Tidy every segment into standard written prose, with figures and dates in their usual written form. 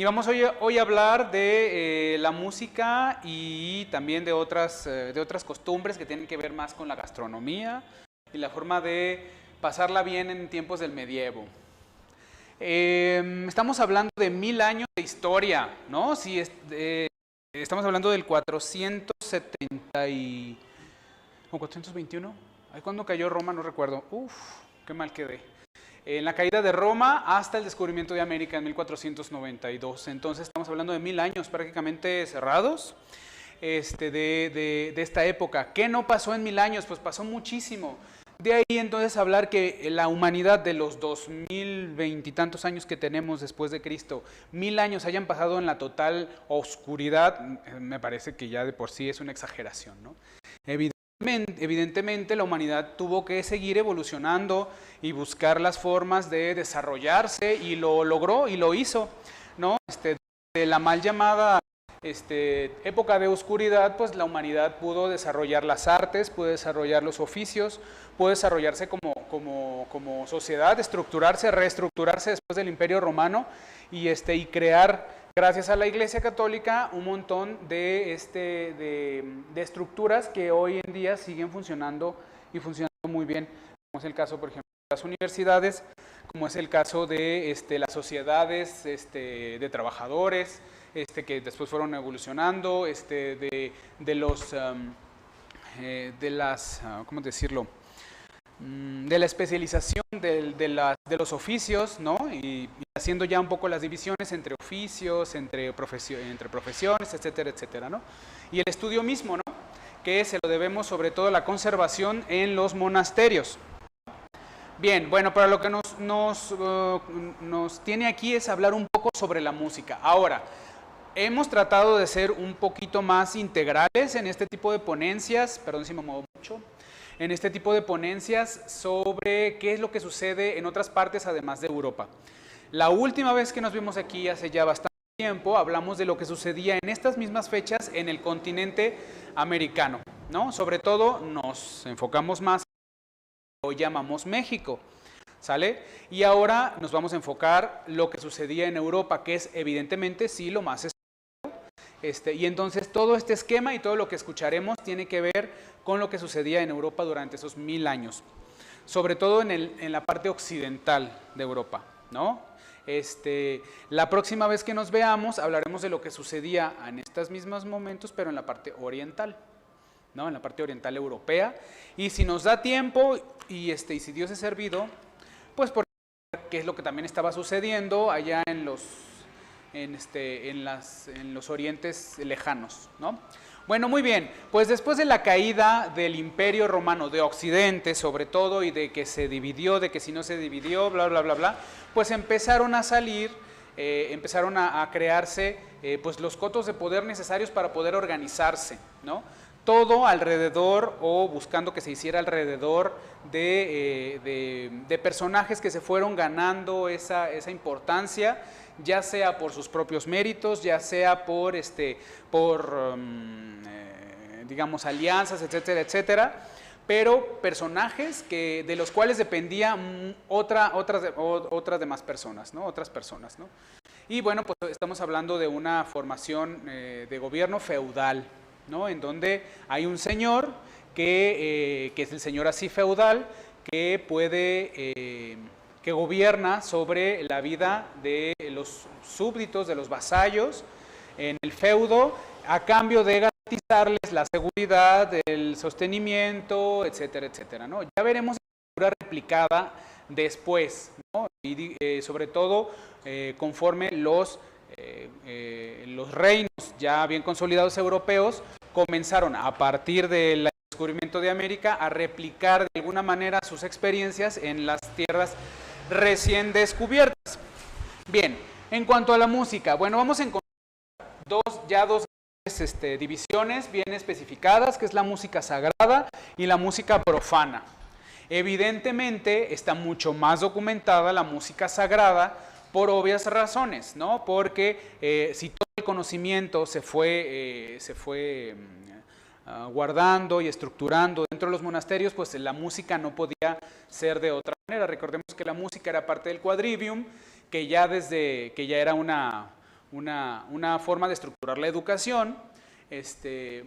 Y vamos hoy a hablar de la música y también de otras costumbres que tienen que ver más con la gastronomía y la forma de pasarla bien en tiempos del medievo. Estamos hablando de 1000 años de historia, ¿no? Sí, estamos hablando del 470 o 421. ¿Ay, cuándo cayó Roma? No recuerdo. Uf, qué mal quedé. En la caída de Roma hasta el descubrimiento de América en 1492. Entonces estamos hablando de 1000 años prácticamente cerrados de esta época. ¿Qué no pasó en 1000 años? Pues pasó muchísimo. De ahí entonces hablar que la humanidad de los 2020 y tantos años que tenemos después de Cristo, 1000 años hayan pasado en la total oscuridad, me parece que ya de por sí es una exageración, ¿no? Evidentemente la humanidad tuvo que seguir evolucionando y buscar las formas de desarrollarse y lo logró y lo hizo, ¿no? De la mal llamada época de oscuridad, pues la humanidad pudo desarrollar las artes, pudo desarrollar los oficios, pudo desarrollarse como sociedad, estructurarse, reestructurarse después del Imperio Romano y crear, gracias a la Iglesia Católica, un montón de estructuras que hoy en día siguen funcionando y funcionando muy bien, como es el caso, por ejemplo, de las universidades, como es el caso de las sociedades de trabajadores, que después fueron evolucionando, ¿cómo decirlo? De la especialización de los oficios, ¿no? Y haciendo ya un poco las divisiones entre oficios, entre profesiones, etcétera, etcétera, ¿no? Y el estudio mismo, ¿no? Que se lo debemos sobre todo a la conservación en los monasterios. Bien, bueno, pero lo que nos tiene aquí es hablar un poco sobre la música. Ahora, hemos tratado de ser un poquito más integrales en este tipo de ponencias, perdón si me muevo mucho, en este tipo de ponencias sobre qué es lo que sucede en otras partes además de Europa. La última vez que nos vimos aquí, hace ya bastante tiempo, hablamos de lo que sucedía en estas mismas fechas en el continente americano, ¿no? Sobre todo nos enfocamos más en lo que hoy llamamos México, ¿sale? Y ahora nos vamos a enfocar lo que sucedía en Europa, que es evidentemente sí lo más y entonces todo este esquema y todo lo que escucharemos tiene que ver con lo que sucedía en Europa durante esos 1000 años, sobre todo en la parte occidental de Europa, ¿no? La próxima vez que nos veamos hablaremos de lo que sucedía en estos mismos momentos, pero en la parte oriental, ¿no? En la parte oriental europea, y si nos da tiempo y si Dios es servido, pues por qué es lo que también estaba sucediendo allá en los orientes lejanos, ¿no? Bueno, muy bien, pues después de la caída del Imperio Romano de Occidente, sobre todo, y de que se dividió, de que si no se dividió, bla, bla, bla, bla, pues empezaron a salir, empezaron a crearse pues los cotos de poder necesarios para poder organizarse, ¿no? Todo alrededor o buscando que se hiciera alrededor de personajes que se fueron ganando esa importancia, ya sea por sus propios méritos, ya sea por digamos, alianzas, etcétera, etcétera, pero personajes de los cuales dependía otras demás personas, ¿no? Otras personas, ¿no? Y bueno, pues estamos hablando de una formación de gobierno feudal, ¿no? En donde hay un señor que es el señor así feudal, que que gobierna sobre la vida de los súbditos, de los vasallos en el feudo, a cambio de garantizarles la seguridad, el sostenimiento, etcétera, etcétera, ¿no? Ya veremos la figura replicada después, ¿no? Y sobre todo conforme los reinos ya bien consolidados europeos comenzaron a partir del descubrimiento de América a replicar de alguna manera sus experiencias en las tierras recién descubiertas. Bien, en cuanto a la música, bueno, vamos a encontrar dos divisiones bien especificadas, que es la música sagrada y la música profana. Evidentemente está mucho más documentada la música sagrada por obvias razones, ¿no? Porque si todo el conocimiento se fue guardando y estructurando dentro de los monasterios, pues la música no podía ser de otra manera. Recordemos que la música era parte del quadrivium, que ya era una forma de estructurar la educación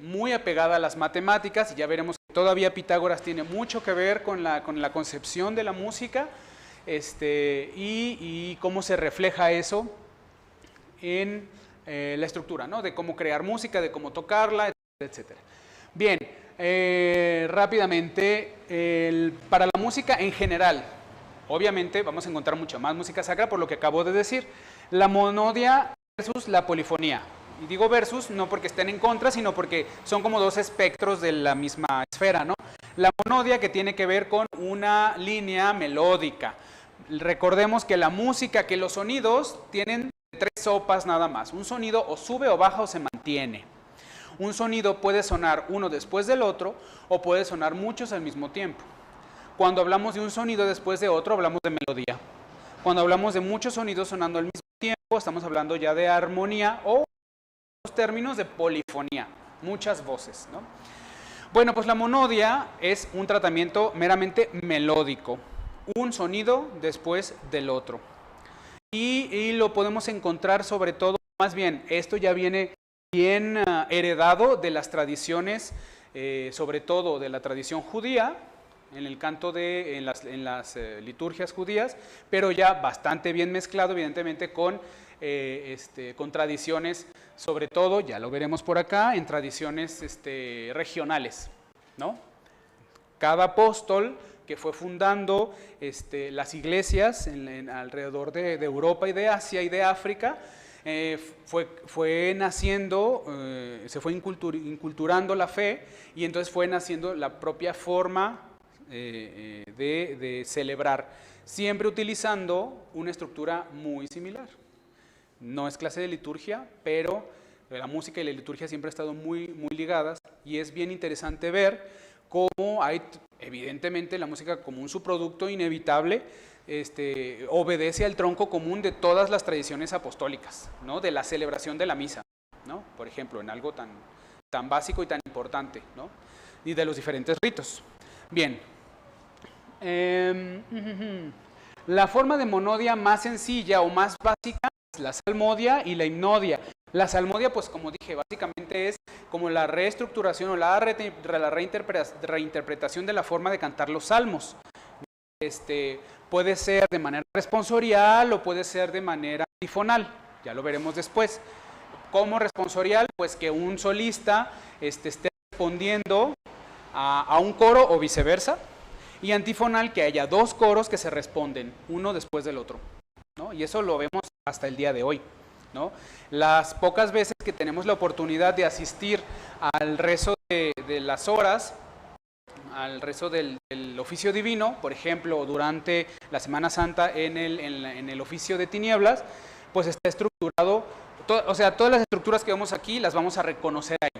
muy apegada a las matemáticas, y ya veremos que todavía Pitágoras tiene mucho que ver con la concepción de la música, y cómo se refleja eso en la estructura, ¿no? De cómo crear música, de cómo tocarla, etcétera. Bien, rápidamente, para la música en general, obviamente vamos a encontrar mucha más música sacra por lo que acabo de decir. La monodia versus la polifonía. Y digo versus no porque estén en contra, sino porque son como dos espectros de la misma esfera, ¿no? La monodia, que tiene que ver con una línea melódica. Recordemos que la música, que los sonidos tienen tres sopas nada más. Un sonido o sube o baja o se mantiene. Un sonido puede sonar uno después del otro o puede sonar muchos al mismo tiempo. Cuando hablamos de un sonido después de otro, hablamos de melodía. Cuando hablamos de muchos sonidos sonando al mismo tiempo, estamos hablando ya de armonía, o los términos de polifonía, muchas voces, ¿no? Bueno, pues la monodia es un tratamiento meramente melódico, un sonido después del otro. Y lo podemos encontrar sobre todo, más bien, esto ya viene bien heredado de las tradiciones, sobre todo de la tradición judía, en el canto en las liturgias judías, pero ya bastante bien mezclado, evidentemente, con tradiciones, sobre todo, ya lo veremos por acá, en tradiciones regionales, ¿no? Cada apóstol que fue fundando las iglesias alrededor de Europa y de Asia y de África, fue naciendo, se fue inculturando la fe, y entonces fue naciendo la propia forma de celebrar, siempre utilizando una estructura muy similar. No es clase de liturgia, pero la música y la liturgia siempre han estado muy, muy ligadas, y es bien interesante ver cómo hay, evidentemente, la música como un subproducto inevitable, obedece al tronco común de todas las tradiciones apostólicas, ¿no? De la celebración de la misa, ¿no? Por ejemplo, en algo tan básico y tan importante, ¿no? Y de los diferentes ritos. Bien. La forma de monodia más sencilla o más básica es la salmodia y la himnodia. La salmodia, pues como dije, básicamente es como la reestructuración o la reinterpretación de la forma de cantar los salmos. Puede ser de manera responsorial o puede ser de manera antifonal, ya lo veremos después. Como responsorial, pues que un solista esté respondiendo a un coro o viceversa, y antifonal, que haya dos coros que se responden uno después del otro, ¿no? Y eso lo vemos hasta el día de hoy, ¿no? Las pocas veces que tenemos la oportunidad de asistir al rezo de las horas, al rezo del oficio divino, por ejemplo, durante la Semana Santa en el oficio de tinieblas, pues está estructurado, o sea, todas las estructuras que vemos aquí las vamos a reconocer ahí.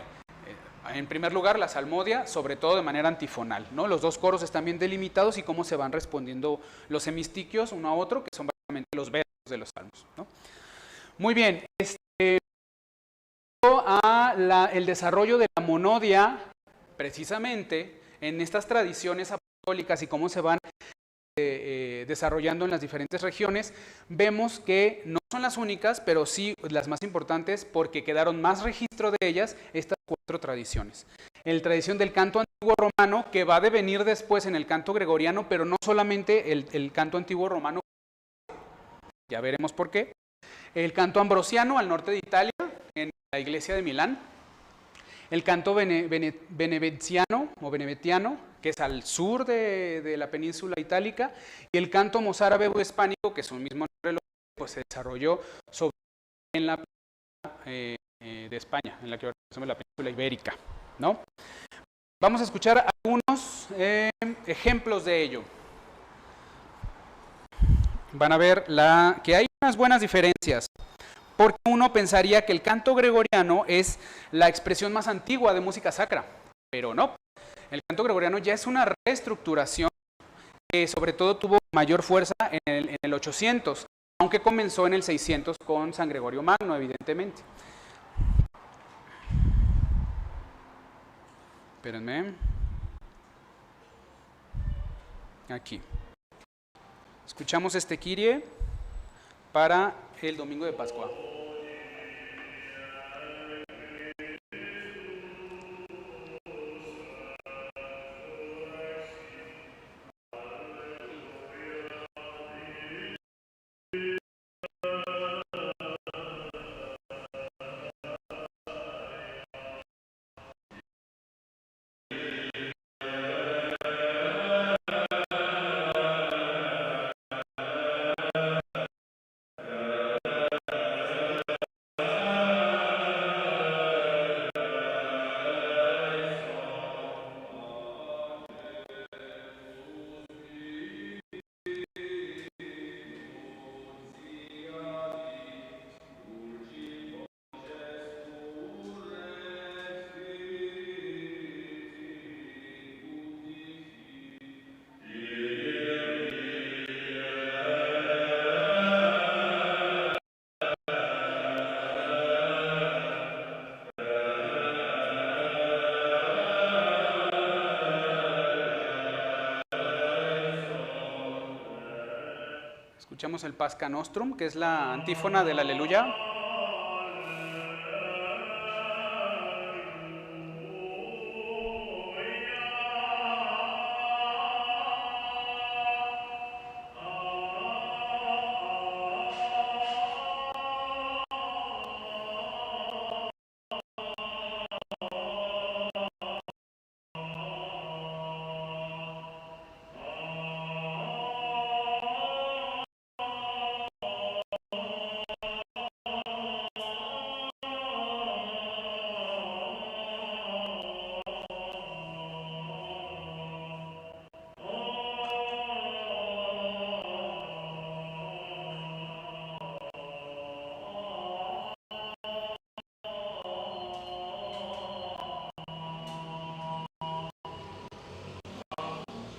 En primer lugar, la salmodia, sobre todo de manera antifonal, ¿no? Los dos coros están bien delimitados y cómo se van respondiendo los hemistiquios uno a otro, que son básicamente los versos de los salmos, ¿no? Muy bien, el desarrollo de la monodia, precisamente en estas tradiciones apostólicas y cómo se van desarrollando en las diferentes regiones, vemos que no son las únicas, pero sí las más importantes, porque quedaron más registro de ellas estas cuatro tradiciones. La tradición del canto antiguo romano, que va a devenir después en el canto gregoriano, pero no solamente el canto antiguo romano, ya veremos por qué. El canto ambrosiano al norte de Italia, en la iglesia de Milán. El canto beneventiano o beneventiano, que es al sur de la península itálica, y el canto mozárabe o hispánico, que es un mismo nombre, pues se desarrolló en la de España, en la que conocemos la península ibérica, ¿no? Vamos a escuchar algunos ejemplos de ello. Van a ver que hay unas buenas diferencias, porque uno pensaría que el canto gregoriano es la expresión más antigua de música sacra, pero no. El canto gregoriano ya es una reestructuración que sobre todo tuvo mayor fuerza en el 800, aunque comenzó en el 600 con San Gregorio Magno, evidentemente. Espérenme. Aquí. Escuchamos este Kyrie para el domingo de Pascua. Escuchamos el Pasca Nostrum, que es la antífona del Aleluya.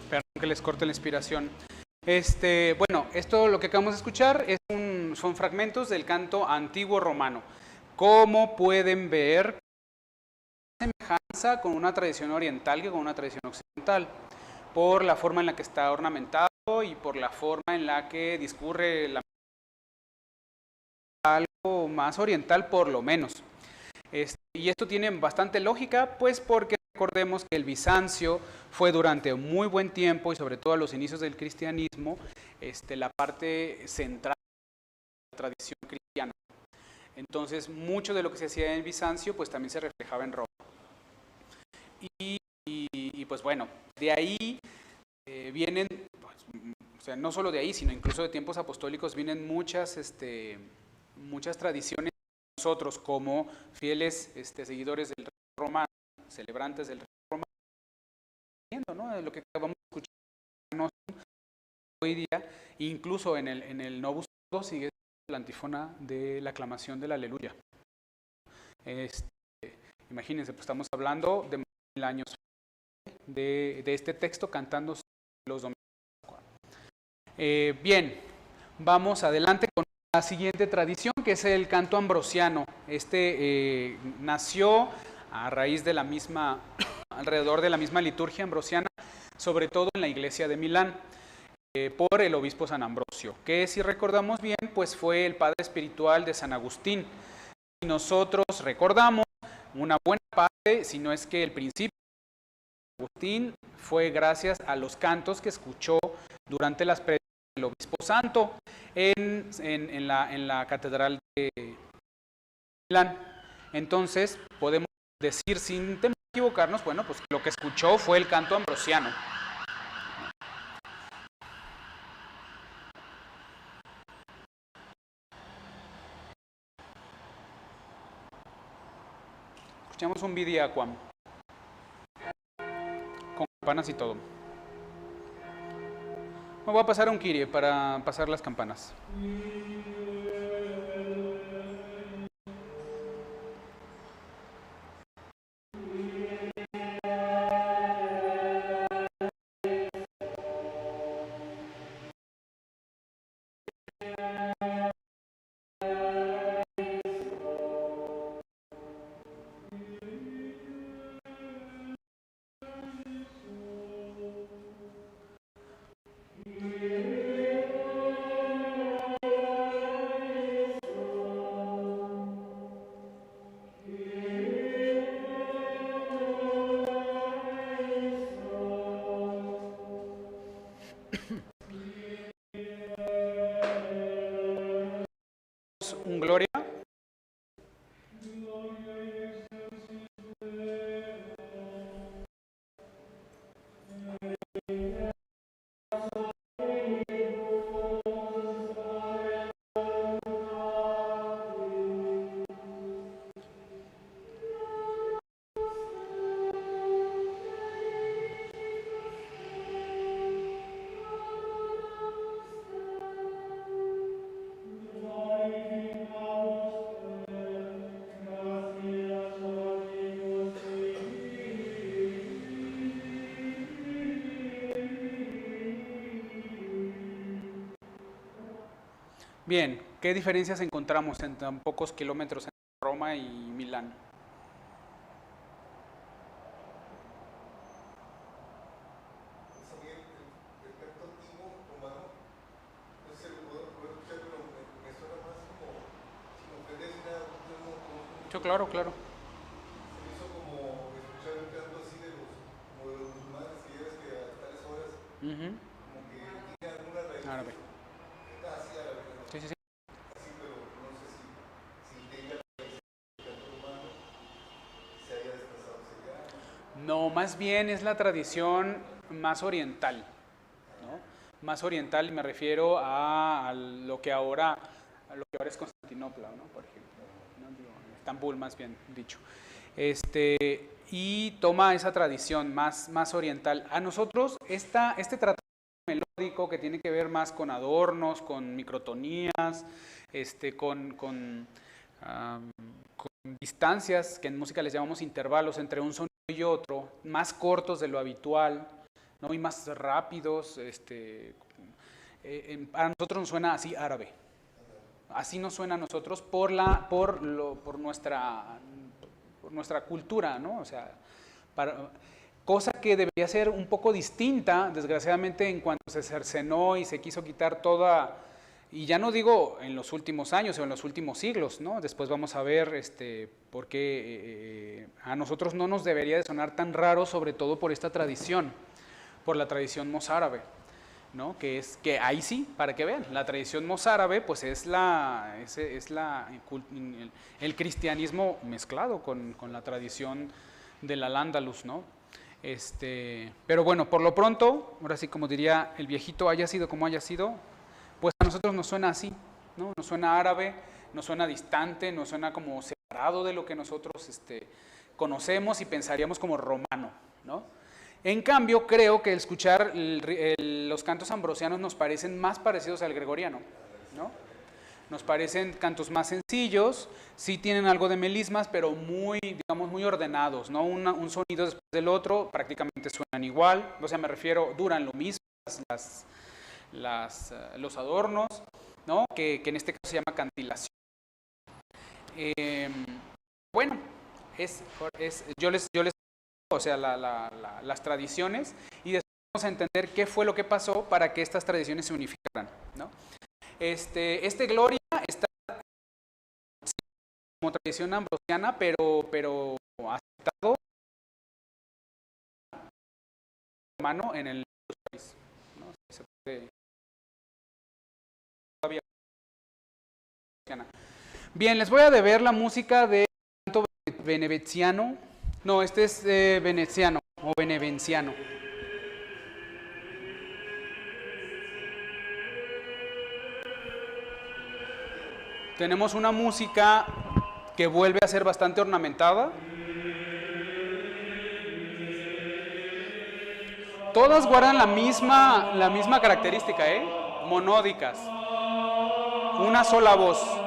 Perdón que les corte la inspiración. Bueno, esto lo que acabamos de escuchar son fragmentos del canto antiguo romano. Como pueden ver, semejanza con una tradición oriental que con una tradición occidental, por la forma en la que está ornamentado y por la forma en la que discurre algo más oriental por lo menos. Y esto tiene bastante lógica, pues porque recordemos que el Bizancio fue durante muy buen tiempo y sobre todo a los inicios del cristianismo, la parte central de la tradición cristiana. Entonces, mucho de lo que se hacía en Bizancio, pues también se reflejaba en Roma. Y pues bueno, de ahí vienen, pues, o sea, no solo de ahí, sino incluso de tiempos apostólicos, vienen muchas tradiciones. Nosotros como fieles seguidores del rey romano, celebrantes del rey romano, ¿no? De lo que acabamos de escuchar hoy día, incluso en el Novus Ordo sigue la antífona de la aclamación del Aleluya. Imagínense, pues estamos hablando de 1000 años de este texto cantando los domingos. Bien, vamos adelante con la siguiente tradición, que es el canto ambrosiano. Nació a raíz de la misma, alrededor de la misma liturgia ambrosiana, sobre todo en la iglesia de Milán, por el obispo San Ambrosio, que si recordamos bien, pues fue el padre espiritual de San Agustín. Y nosotros recordamos una buena parte, si no es que el principio de Agustín fue gracias a los cantos que escuchó durante las predicciones del obispo santo en la catedral de Milán. Entonces podemos decir sin temor a equivocarnos, bueno, pues lo que escuchó fue el canto ambrosiano. Escuchamos un Vidi Aquam con campanas y todo. Me voy a pasar un Kyrie para pasar las campanas. Un Gloria. Bien, ¿qué diferencias encontramos en tan pocos kilómetros entre Roma y Milán? Sí, claro, claro. Se me hizo como escuchar un canto así de como de los musulmanes, que ya ves que a tales horas, Ujú. como que tiene alguna raíz, Árabe. así a la vez, Sí, sí, sí. así, pero no sé si tenga el canto humano, se haya desplazado hacia allá. No, más bien es la tradición más oriental, ¿no? Más oriental, y me refiero a lo que ahora es Constantinopla, ¿no? Por ejemplo, ¿no? Digo, Estambul más bien dicho. Y toma esa tradición más oriental. A nosotros, este tratado melódico que tiene que ver más con adornos, con microtonías, con distancias, que en música les llamamos intervalos entre un sonido y otro, más cortos de lo habitual, ¿no? Y más rápidos. A nosotros nos suena así árabe. Así nos suena a nosotros por nuestra cultura, ¿no? O sea, cosa que debería ser un poco distinta, desgraciadamente, en cuanto se cercenó y se quiso quitar toda, y ya no digo en los últimos años o en los últimos siglos, ¿no? Después vamos a ver por qué a nosotros no nos debería de sonar tan raro, sobre todo por esta tradición, por la tradición mozárabe, ¿no? Que ahí sí, para que vean, la tradición mozárabe pues es el cristianismo mezclado con la tradición del Al-Ándalus, ¿no? Pero bueno, por lo pronto, ahora sí como diría el viejito, haya sido como haya sido, pues a nosotros nos suena así, ¿no? Nos suena árabe, nos suena distante, nos suena como separado de lo que nosotros conocemos y pensaríamos como romano, ¿no? En cambio, creo que el escuchar los cantos ambrosianos nos parecen más parecidos al gregoriano, ¿no? Nos parecen cantos más sencillos, sí tienen algo de melismas, pero muy, digamos, muy ordenados, ¿no? Un sonido después del otro, prácticamente suenan igual, o sea, me refiero, duran lo mismo los adornos, ¿no? Que en este caso se llama cantilación. Eh, bueno, yo les o sea, las tradiciones, y después vamos a entender qué fue lo que pasó para que estas tradiciones se unificaran, ¿no? Gloria está como tradición ambrosiana, pero aceptado mano en el país, ¿no? Se puede, todavía. Bien, les voy a deber la música de canto benevenciano. No, este es veneciano o benevenciano. Tenemos una música que vuelve a ser bastante ornamentada. Todas guardan la misma característica, ¿eh? Monódicas. Una sola voz.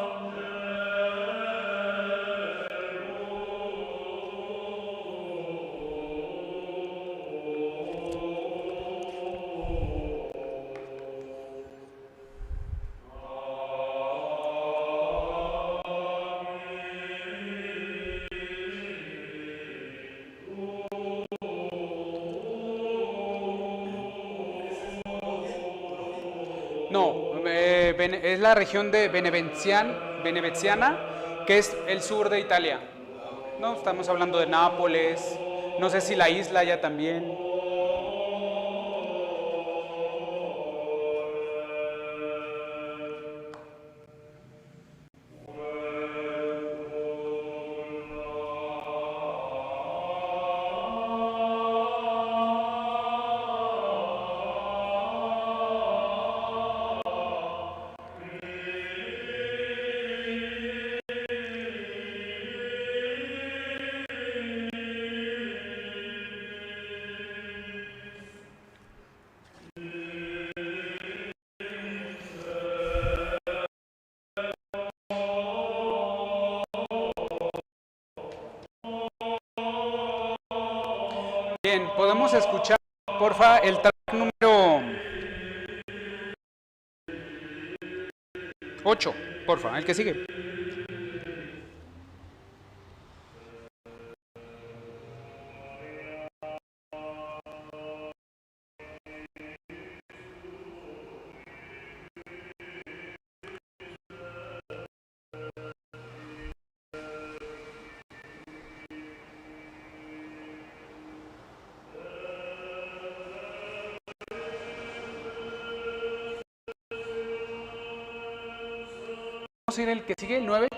No, es la región de Beneveziana, que es el sur de Italia. No, estamos hablando de Nápoles. No sé si la isla ya también. Bien, podemos escuchar, porfa, el track número 8, porfa, el que sigue. ¿Podemos ir el que sigue, el 9?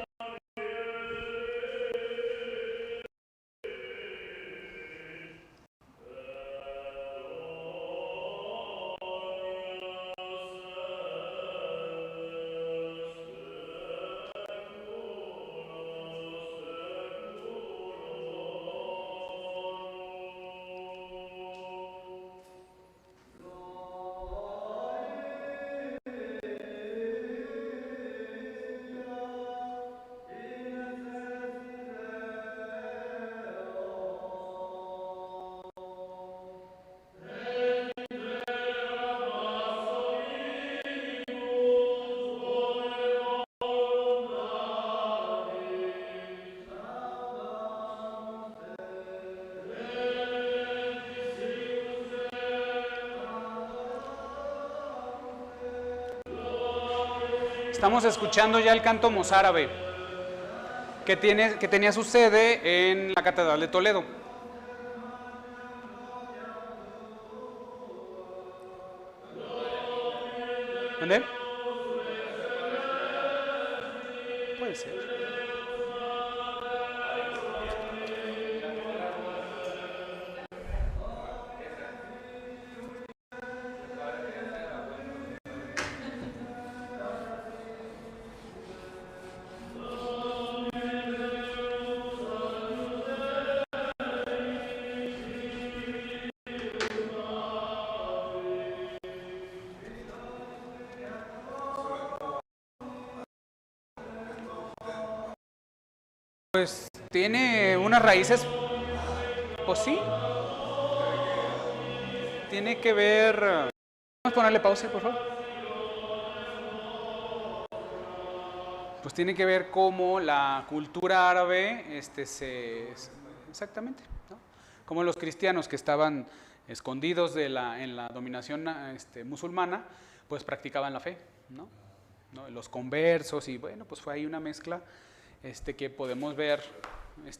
Estamos escuchando ya el canto mozárabe, que tenía su sede en la Catedral de Toledo. ¿Dónde? Puede ser. Pues tiene unas raíces, pues sí, tiene que ver. Vamos a ponerle pausa, por favor. Pues tiene que ver cómo la cultura árabe, exactamente, ¿no? Como los cristianos que estaban escondidos en la dominación musulmana, pues practicaban la fe, ¿no? Los conversos, y bueno, pues fue ahí una mezcla que podemos ver,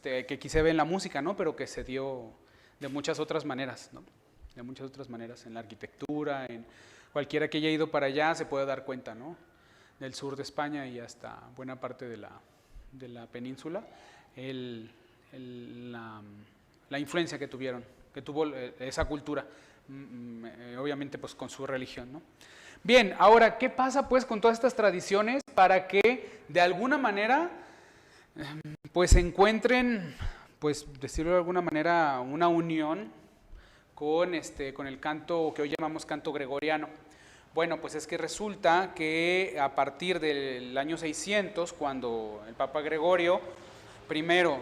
que aquí se ve en la música, ¿no? Pero que se dio de muchas otras maneras, ¿no? De muchas otras maneras, en la arquitectura, en cualquiera que haya ido para allá se puede dar cuenta, ¿no? Del sur de España y hasta buena parte de la península, la influencia que tuvo esa cultura, obviamente pues con su religión, ¿no? Bien, ahora, ¿qué pasa pues con todas estas tradiciones para que de alguna manera pues encuentren, pues decirlo de alguna manera, una unión con el canto que hoy llamamos canto gregoriano? Bueno, pues es que resulta que a partir del año 600, cuando el Papa Gregorio primero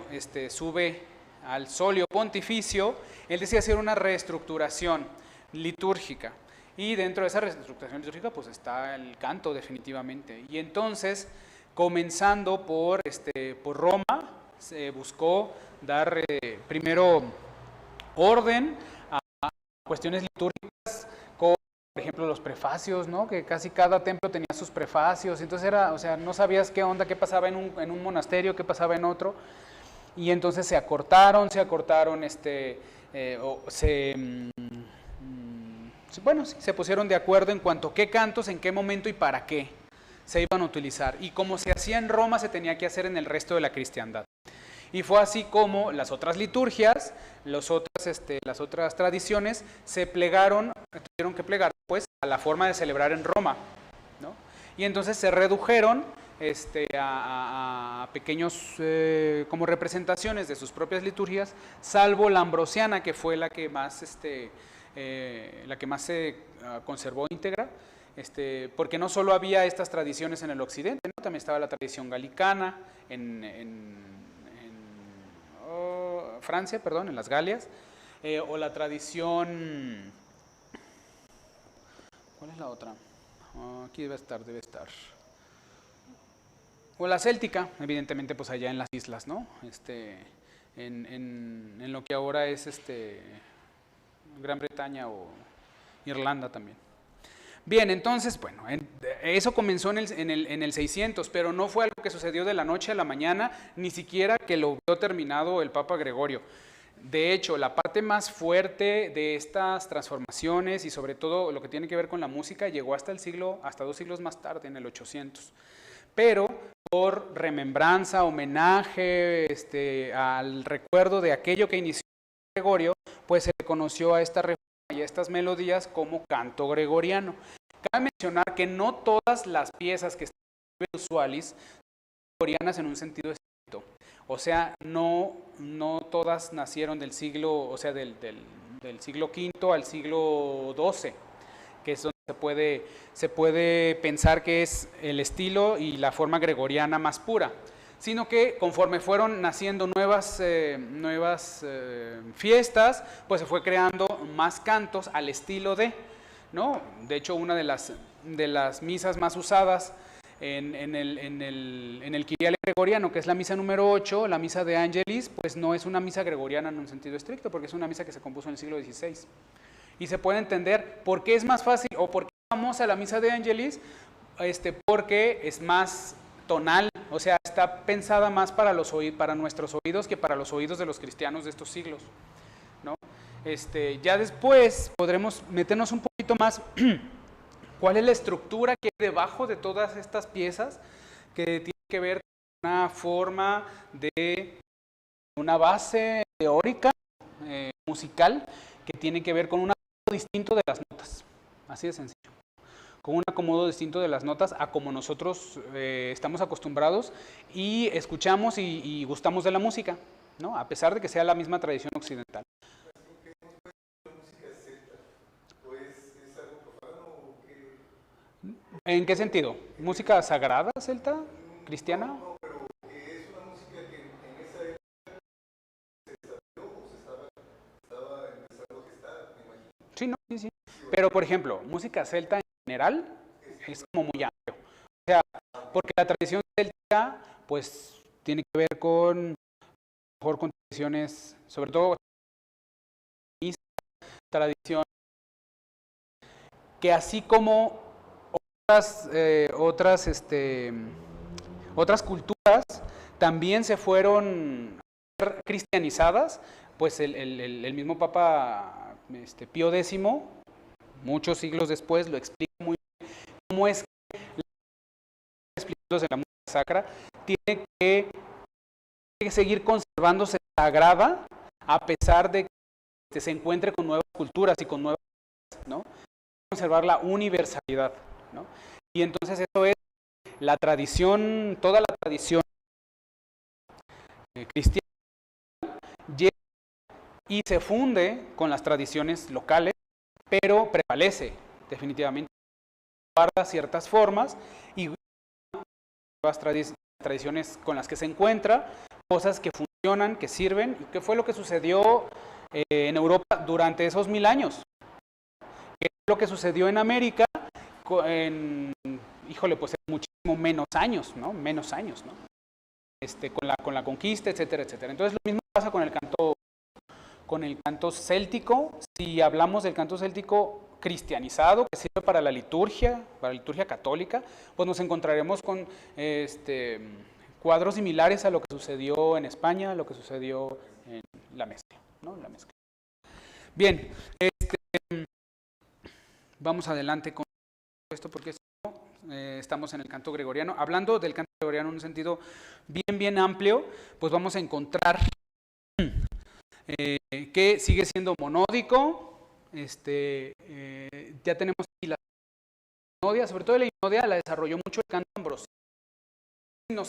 sube al solio pontificio, él decide hacer una reestructuración litúrgica. Y dentro de esa reestructuración litúrgica pues está el canto definitivamente. Y entonces, comenzando por Roma, se buscó dar primero orden a cuestiones litúrgicas, como por ejemplo los prefacios, ¿no? Que casi cada templo tenía sus prefacios, entonces no sabías qué onda, qué pasaba en un monasterio, qué pasaba en otro, y entonces se acortaron, se pusieron de acuerdo en cuanto a qué cantos, en qué momento y para qué se iban a utilizar. Y como se hacía en Roma, se tenía que hacer en el resto de la cristiandad. Y fue así como las otras liturgias, las otras tradiciones tuvieron que plegar pues a la forma de celebrar en Roma, ¿no? Y entonces se redujeron a pequeños como representaciones de sus propias liturgias, salvo la ambrosiana, que fue la que más se conservó íntegra, porque no solo había estas tradiciones en el occidente, ¿no? También estaba la tradición galicana en Francia, en las Galias, o la tradición, ¿cuál es la otra? Aquí debe estar, o la céltica, evidentemente pues allá en las islas, ¿no? En lo que ahora es Gran Bretaña o Irlanda también. Bien, entonces, bueno, eso comenzó en el 600, pero no fue algo que sucedió de la noche a la mañana, ni siquiera que lo vio terminado el Papa Gregorio. De hecho, la parte más fuerte de estas transformaciones y sobre todo lo que tiene que ver con la música llegó hasta 2 siglos más tarde, en el 800. Pero por remembranza, homenaje, al recuerdo de aquello que inició Gregorio, pues se le conoció a esta reforma y a estas melodías como canto gregoriano. Cabe mencionar que no todas las piezas que están en el usualis son gregorianas en un sentido estricto. O sea, no todas nacieron del siglo, o sea, del siglo V al siglo XII, que es donde se puede pensar que es el estilo y la forma gregoriana más pura, sino que conforme fueron naciendo nuevas fiestas, pues se fue creando más cantos al estilo ¿no? De hecho, una de las misas más usadas en el Kyrie gregoriano, que es la misa número 8, la misa de Angelis, pues no es una misa gregoriana en un sentido estricto, porque es una misa que se compuso en el siglo XVI. Y se puede entender por qué es más fácil o por qué es famosa la misa de Angelis, porque es más tonal, o sea, está pensada más para nuestros oídos que para los oídos de los cristianos de estos siglos, ¿no? Ya después podremos meternos un poquito más cuál es la estructura que hay debajo de todas estas piezas, que tiene que ver con una forma de una base teórica, musical, que tiene que ver con un acomodo distinto de las notas, así de sencillo, con un acomodo distinto de las notas a como nosotros estamos acostumbrados y escuchamos y gustamos de la música, ¿no? A pesar de que sea la misma tradición occidental. ¿En qué sentido? ¿Música sagrada celta? ¿Cristiana? No, pero que es una música que en esa época se desarrolló o estaba empezando a gestar, me imagino. Sí, no, sí, sí. Pero, por ejemplo, música celta en general es como muy amplio. O sea, porque la tradición celta, pues, tiene que ver con, mejor con tradiciones, sobre todo, tradiciones que así como otras culturas también se fueron cristianizadas, pues el mismo Papa Pío X, muchos siglos después, lo explica muy bien, cómo es que de la música sacra tiene que seguir conservándose sagrada a pesar de que se encuentre con nuevas culturas y con nuevas, ¿no? Conservar la universalidad, ¿no? Y entonces eso es la tradición, toda la tradición cristiana llega y se funde con las tradiciones locales, pero prevalece definitivamente, guarda ciertas formas y nuevas tradiciones con las que se encuentra, cosas que funcionan, que sirven, y que fue lo que sucedió en Europa durante esos 1000 años. Que es lo que sucedió en América híjole, pues en muchísimo menos años, ¿no? Menos años, ¿no? Con la conquista, etcétera, etcétera. Entonces lo mismo pasa con el canto céltico. Si hablamos del canto céltico cristianizado, que sirve para la liturgia católica, pues nos encontraremos con cuadros similares a lo que sucedió en España, lo que sucedió en la mezcla, ¿no? La mezcla. Bien, vamos adelante con esto porque estamos en el canto gregoriano. Hablando del canto gregoriano en un sentido bien amplio, pues vamos a encontrar que sigue siendo monódico. Ya tenemos aquí la himnodia, sobre todo la himnodia la desarrolló mucho el canto ambrosino,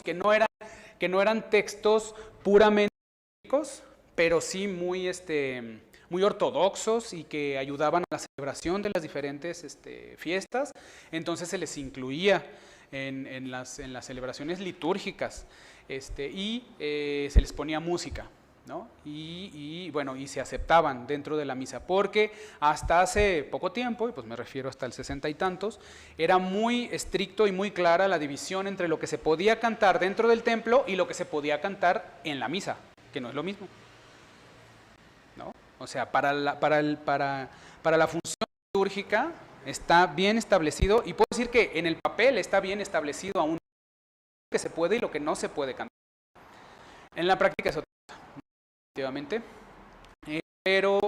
que no eran textos puramente bíblicos, pero sí muy ortodoxos y que ayudaban a la celebración de las diferentes fiestas. Entonces se les incluía en las celebraciones litúrgicas y se les ponía música, ¿no? Y se aceptaban dentro de la misa, porque hasta hace poco tiempo, y pues me refiero hasta el 60 y tantos, era muy estricto y muy clara la división entre lo que se podía cantar dentro del templo y lo que se podía cantar en la misa, que no es lo mismo, ¿no? O sea, para la función litúrgica está bien establecido, y puedo decir que en el papel está bien establecido aún lo que se puede y lo que no se puede cantar. En la práctica es otra cosa, efectivamente, pero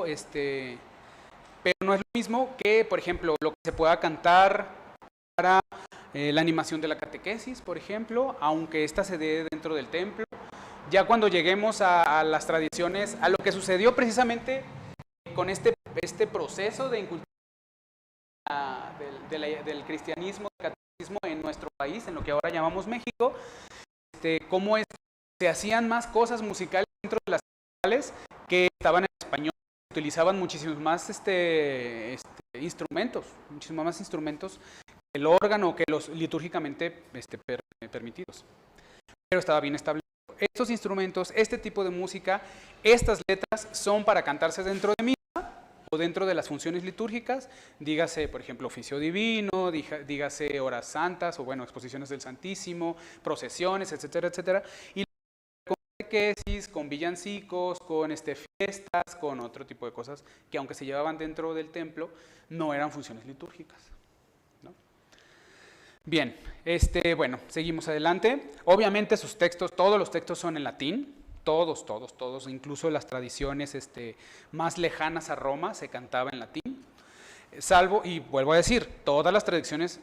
no es lo mismo que, por ejemplo, lo que se pueda cantar para La animación de la catequesis, por ejemplo, aunque esta se dé dentro del templo. Ya cuando lleguemos a las tradiciones, a lo que sucedió precisamente con este proceso de inculturación del cristianismo, del catolicismo en nuestro país, en lo que ahora llamamos México, cómo se hacían más cosas musicales dentro de las musicales que estaban en español, utilizaban muchísimos más instrumentos, el órgano que los litúrgicamente permitidos. Pero estaba bien establecido. Estos instrumentos, este tipo de música, estas letras son para cantarse dentro de misa o dentro de las funciones litúrgicas, dígase, por ejemplo, oficio divino, dígase horas santas o, bueno, exposiciones del Santísimo, procesiones, etcétera, etcétera. Y con catequesis, con villancicos, con fiestas, con otro tipo de cosas que, aunque se llevaban dentro del templo, no eran funciones litúrgicas. Bien, bueno, seguimos adelante. Obviamente sus textos, todos los textos son en latín, todos, incluso las tradiciones más lejanas a Roma se cantaba en latín, salvo, y vuelvo a decir, todas las tradiciones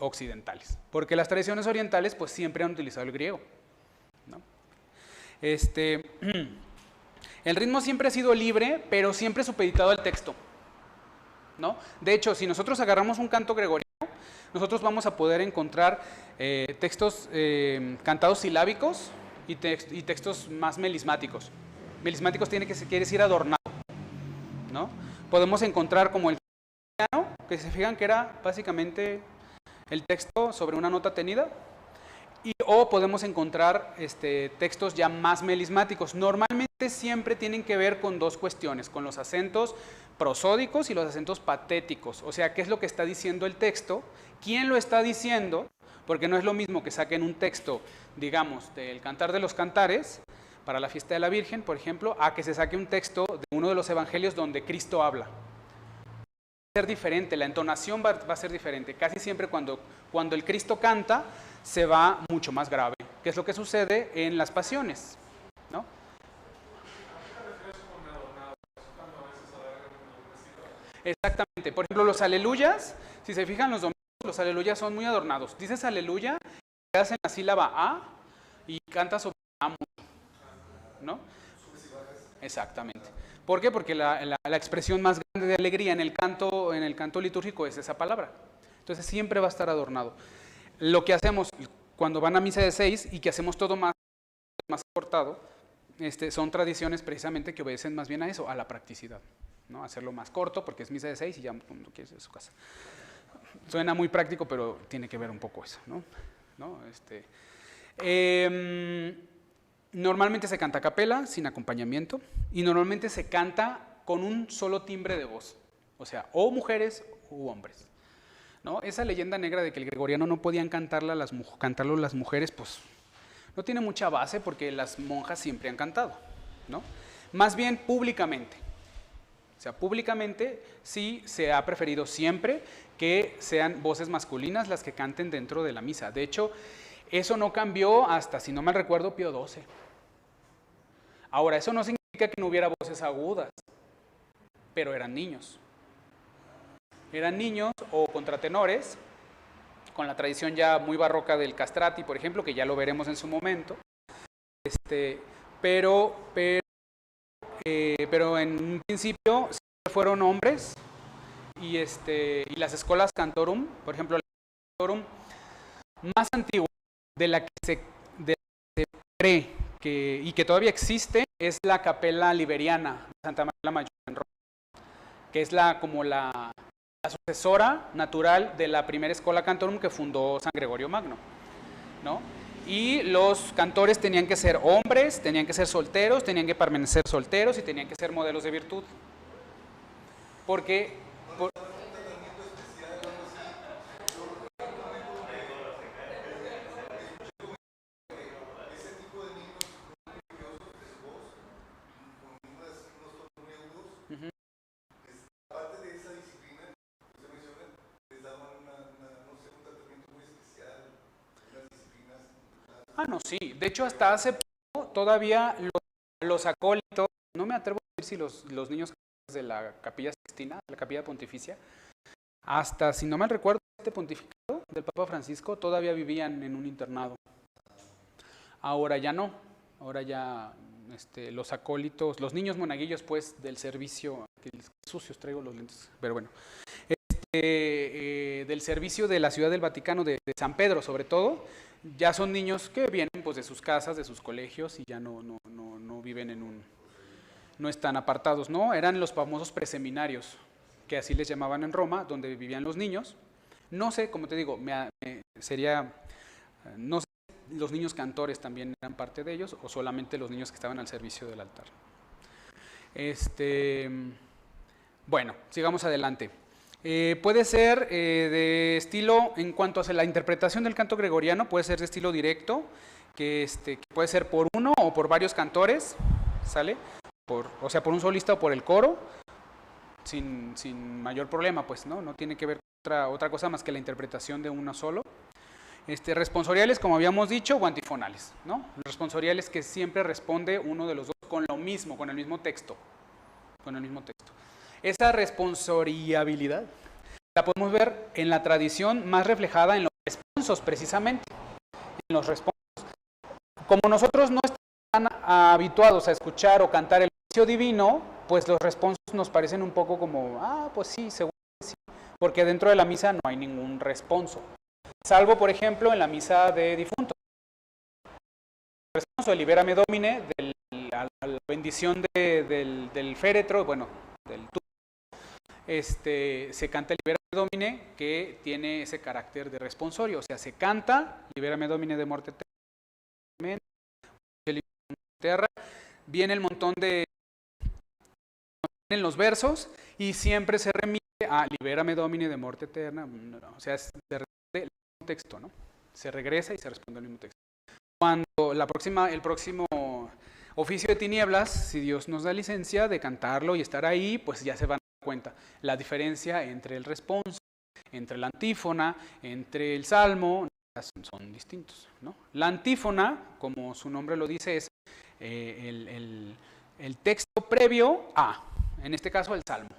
occidentales, porque las tradiciones orientales pues siempre han utilizado el griego, ¿no? El ritmo siempre ha sido libre, pero siempre supeditado al texto, ¿no? De hecho, si nosotros agarramos un canto gregoriano, nosotros vamos a poder encontrar textos cantados silábicos y textos más melismáticos. Melismáticos quiere decir adornado, ¿no? Podemos encontrar como el piano, que se fijan que era básicamente el texto sobre una nota tenida, o podemos encontrar textos ya más melismáticos. Normalmente siempre tienen que ver con dos cuestiones, con los acentos prosódicos y los acentos patéticos. O sea, ¿qué es lo que está diciendo el texto? ¿Quién lo está diciendo? Porque no es lo mismo que saquen un texto, digamos, del Cantar de los Cantares, para la fiesta de la Virgen, por ejemplo, a que se saque un texto de uno de los evangelios donde Cristo habla. Va a ser diferente, la entonación va a ser diferente. Casi siempre cuando el Cristo canta, se va mucho más grave, que es lo que sucede en las pasiones, ¿no? Exactamente. Por ejemplo, los aleluyas, si se fijan, los domingos los aleluyas son muy adornados. Dices aleluya, te hacen la sílaba A y cantas sobre A mucho, ¿no? Exactamente. ¿Por qué? Porque la expresión más grande de alegría en el canto litúrgico es esa palabra. Entonces siempre va a estar adornado. Lo que hacemos cuando van a misa de 6 y que hacemos todo más cortado, son tradiciones precisamente que obedecen más bien a eso, a la practicidad, ¿no? Hacerlo más corto porque es misa de 6 y ya cuando quieres ir a su casa. Suena muy práctico, pero tiene que ver un poco eso, ¿no? Normalmente se canta a capela, sin acompañamiento, y normalmente se canta con un solo timbre de voz, o sea, o mujeres u hombres, ¿no? Esa leyenda negra de que el gregoriano no podían cantarlo las mujeres, pues no tiene mucha base porque las monjas siempre han cantado, ¿no? Más bien públicamente. O sea, públicamente sí se ha preferido siempre que sean voces masculinas las que canten dentro de la misa. De hecho, eso no cambió hasta, si no mal recuerdo, Pío XII. Ahora, eso no significa que no hubiera voces agudas, pero eran niños. Eran niños o contratenores, con la tradición ya muy barroca del castrati, por ejemplo, que ya lo veremos en su momento. Pero en un principio fueron hombres y las escolas cantorum, por ejemplo, la cantorum más antigua de la que se cree y que todavía existe es la Capella Liberiana de Santa María la Mayor en Roma, que es como la sucesora natural de la primera escola cantorum que fundó San Gregorio Magno, ¿no? Y los cantores tenían que ser hombres, tenían que ser solteros, tenían que permanecer solteros y tenían que ser modelos de virtud. Porque aparte de esa disciplina que usted menciona, les daban no sé, un tratamiento muy especial, unas disciplinas. no, sí. De hecho, hasta hace poco todavía los acólitos, no me atrevo a decir si los niños de la Capilla Sixtina, de la Capilla Pontificia, hasta, si no mal recuerdo, pontificado del Papa Francisco todavía vivían en un internado. Ahora ya no. Ahora ya los acólitos, los niños monaguillos pues del servicio, que sucios traigo los lentes, pero bueno, del servicio de la Ciudad del Vaticano, de San Pedro sobre todo, ya son niños que vienen pues de sus casas, de sus colegios y ya no viven no están apartados, ¿no? Eran los famosos preseminarios, que así les llamaban en Roma, donde vivían los niños. No sé, como te digo, no sé, los niños cantores también eran parte de ellos o solamente los niños que estaban al servicio del altar. Bueno, sigamos adelante. Puede ser de estilo, en cuanto a la interpretación del canto gregoriano, puede ser de estilo directo, que puede ser por uno o por varios cantores, ¿sale? O sea, por un solista o por el coro, sin mayor problema, pues, ¿no? No tiene que ver con otra cosa más que la interpretación de uno solo. Responsoriales, como habíamos dicho, o antifonales, ¿no? Responsoriales que siempre responde uno de los dos con lo mismo, con el mismo texto. Esa responsoriabilidad la podemos ver en la tradición más reflejada en los responsos, precisamente. En los responsos. Como nosotros no estamos tan habituados a escuchar o cantar el oficio divino, pues los responsos nos parecen un poco como, pues sí, seguro que sí, porque dentro de la misa no hay ningún responso. Salvo, por ejemplo, en la misa de difuntos. El responso de Libérame Domine, a la bendición del féretro, bueno, del túmulo, se canta el Libérame Domine, que tiene ese carácter de responsorio. O sea, se canta Libérame Domine de morte terra, viene el montón de en los versos y siempre se remite a Libérame Domine de morte eterna. O sea, se repite el mismo texto, ¿no? Se regresa y se responde al mismo texto. Cuando el próximo oficio de tinieblas, si Dios nos da licencia de cantarlo y estar ahí, pues ya se van a dar cuenta la diferencia entre el responso, entre la antífona, entre el salmo, son distintos, ¿no? La antífona, como su nombre lo dice, es el texto previo a, en este caso, el salmo.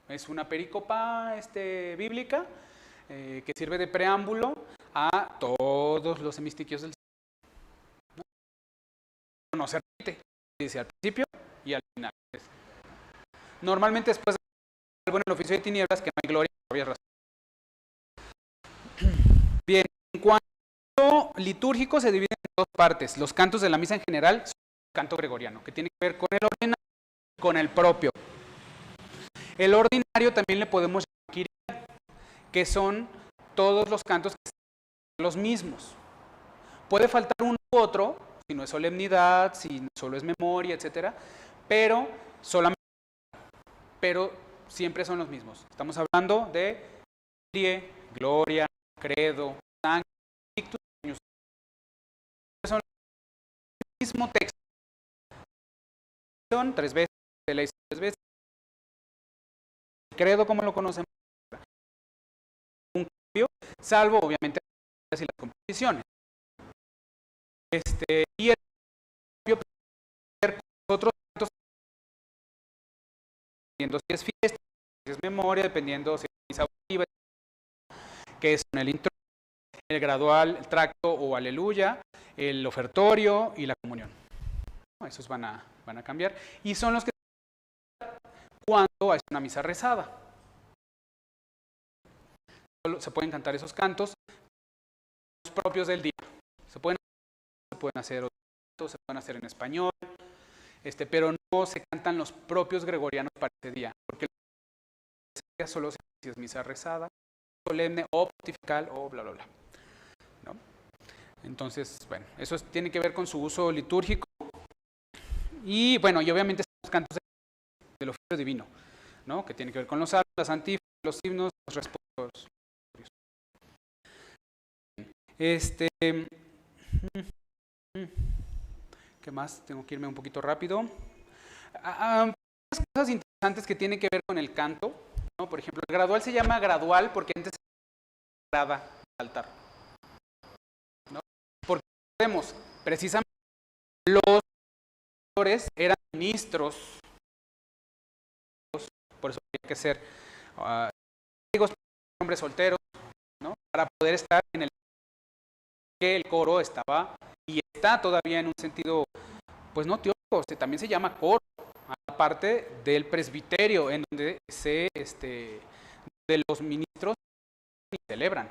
Es una perícopa bíblica que sirve de preámbulo a todos los hemistiquios del salmo, ¿no? No se repite, dice al principio y al final. Normalmente después de algo en el oficio de tinieblas que no hay gloria, por obvias razones. Bien, en cuanto litúrgico se divide en dos partes. Los cantos de la misa en general son el canto gregoriano, que tiene que ver con el ordinario y con el propio. El ordinario también le podemos llamar quirial, que son todos los cantos que son los mismos. Puede faltar uno u otro, si no es solemnidad, si solo es memoria, etcétera, pero siempre son los mismos. Estamos hablando de Kyrie, Gloria, Credo, Sanctus, Victus, son el mismo texto. Son 3 veces, se le dice 3 veces. El Credo, como lo conocemos, un cambio, salvo obviamente las composiciones. Y el cambio con otros cantos, dependiendo si es fiesta, si es memoria, dependiendo si es misa votiva, que son el intro, el gradual, el tracto o aleluya, el ofertorio y la comunión. Esos van a cambiar y son los que cuando hay una misa rezada. Se pueden cantar esos cantos propios del día. Se pueden hacer otros, se pueden hacer en español, pero no se cantan los propios gregorianos para ese día, porque solo si es misa rezada, solemne o pontifical o bla, bla, bla, ¿no? Entonces, bueno, eso tiene que ver con su uso litúrgico y, bueno, y obviamente los cantos del oficio divino, ¿no? Que tiene que ver con los salmos, las antífonas, los himnos, los responsorios. ¿Qué más? Tengo que irme un poquito rápido. Unas cosas interesantes que tienen que ver con el canto, ¿no? Por ejemplo, el gradual se llama gradual porque antes era grada del altar, ¿no? Porque vemos, precisamente los pastores eran ministros, por eso había que ser hombres solteros, ¿no? para poder estar en el que el coro estaba y está todavía en un sentido, pues no teórico, también se llama coro, aparte del presbiterio, en donde de los ministros celebran.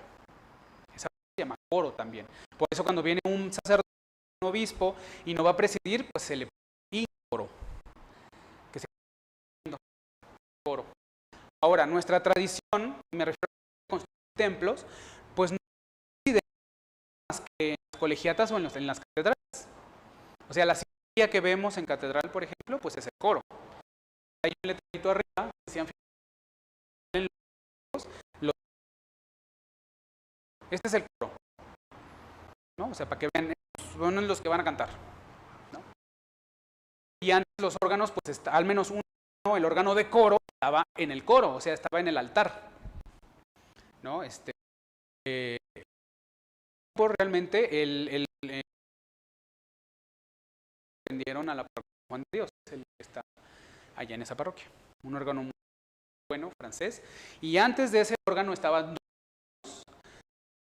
Esa se llama coro también. Por eso cuando viene un sacerdote, un obispo, y no va a presidir, pues se le pone coro. Que se coro. Ahora, nuestra tradición, me refiero a construir templos, pues no es más que en las colegiatas o en las catedrales. O sea, la silla que vemos en catedral, por ejemplo, pues es el coro. Hay un letrerito arriba, decían, este es el coro, ¿no? O sea, para que vean, son los que van a cantar, ¿no? Y antes los órganos, pues al menos uno, el órgano de coro estaba en el coro, o sea, estaba en el altar, ¿no? Realmente vendieron a la parroquia Juan de Dios, el que está allá en esa parroquia, un órgano muy bueno, francés, y antes de ese órgano estaban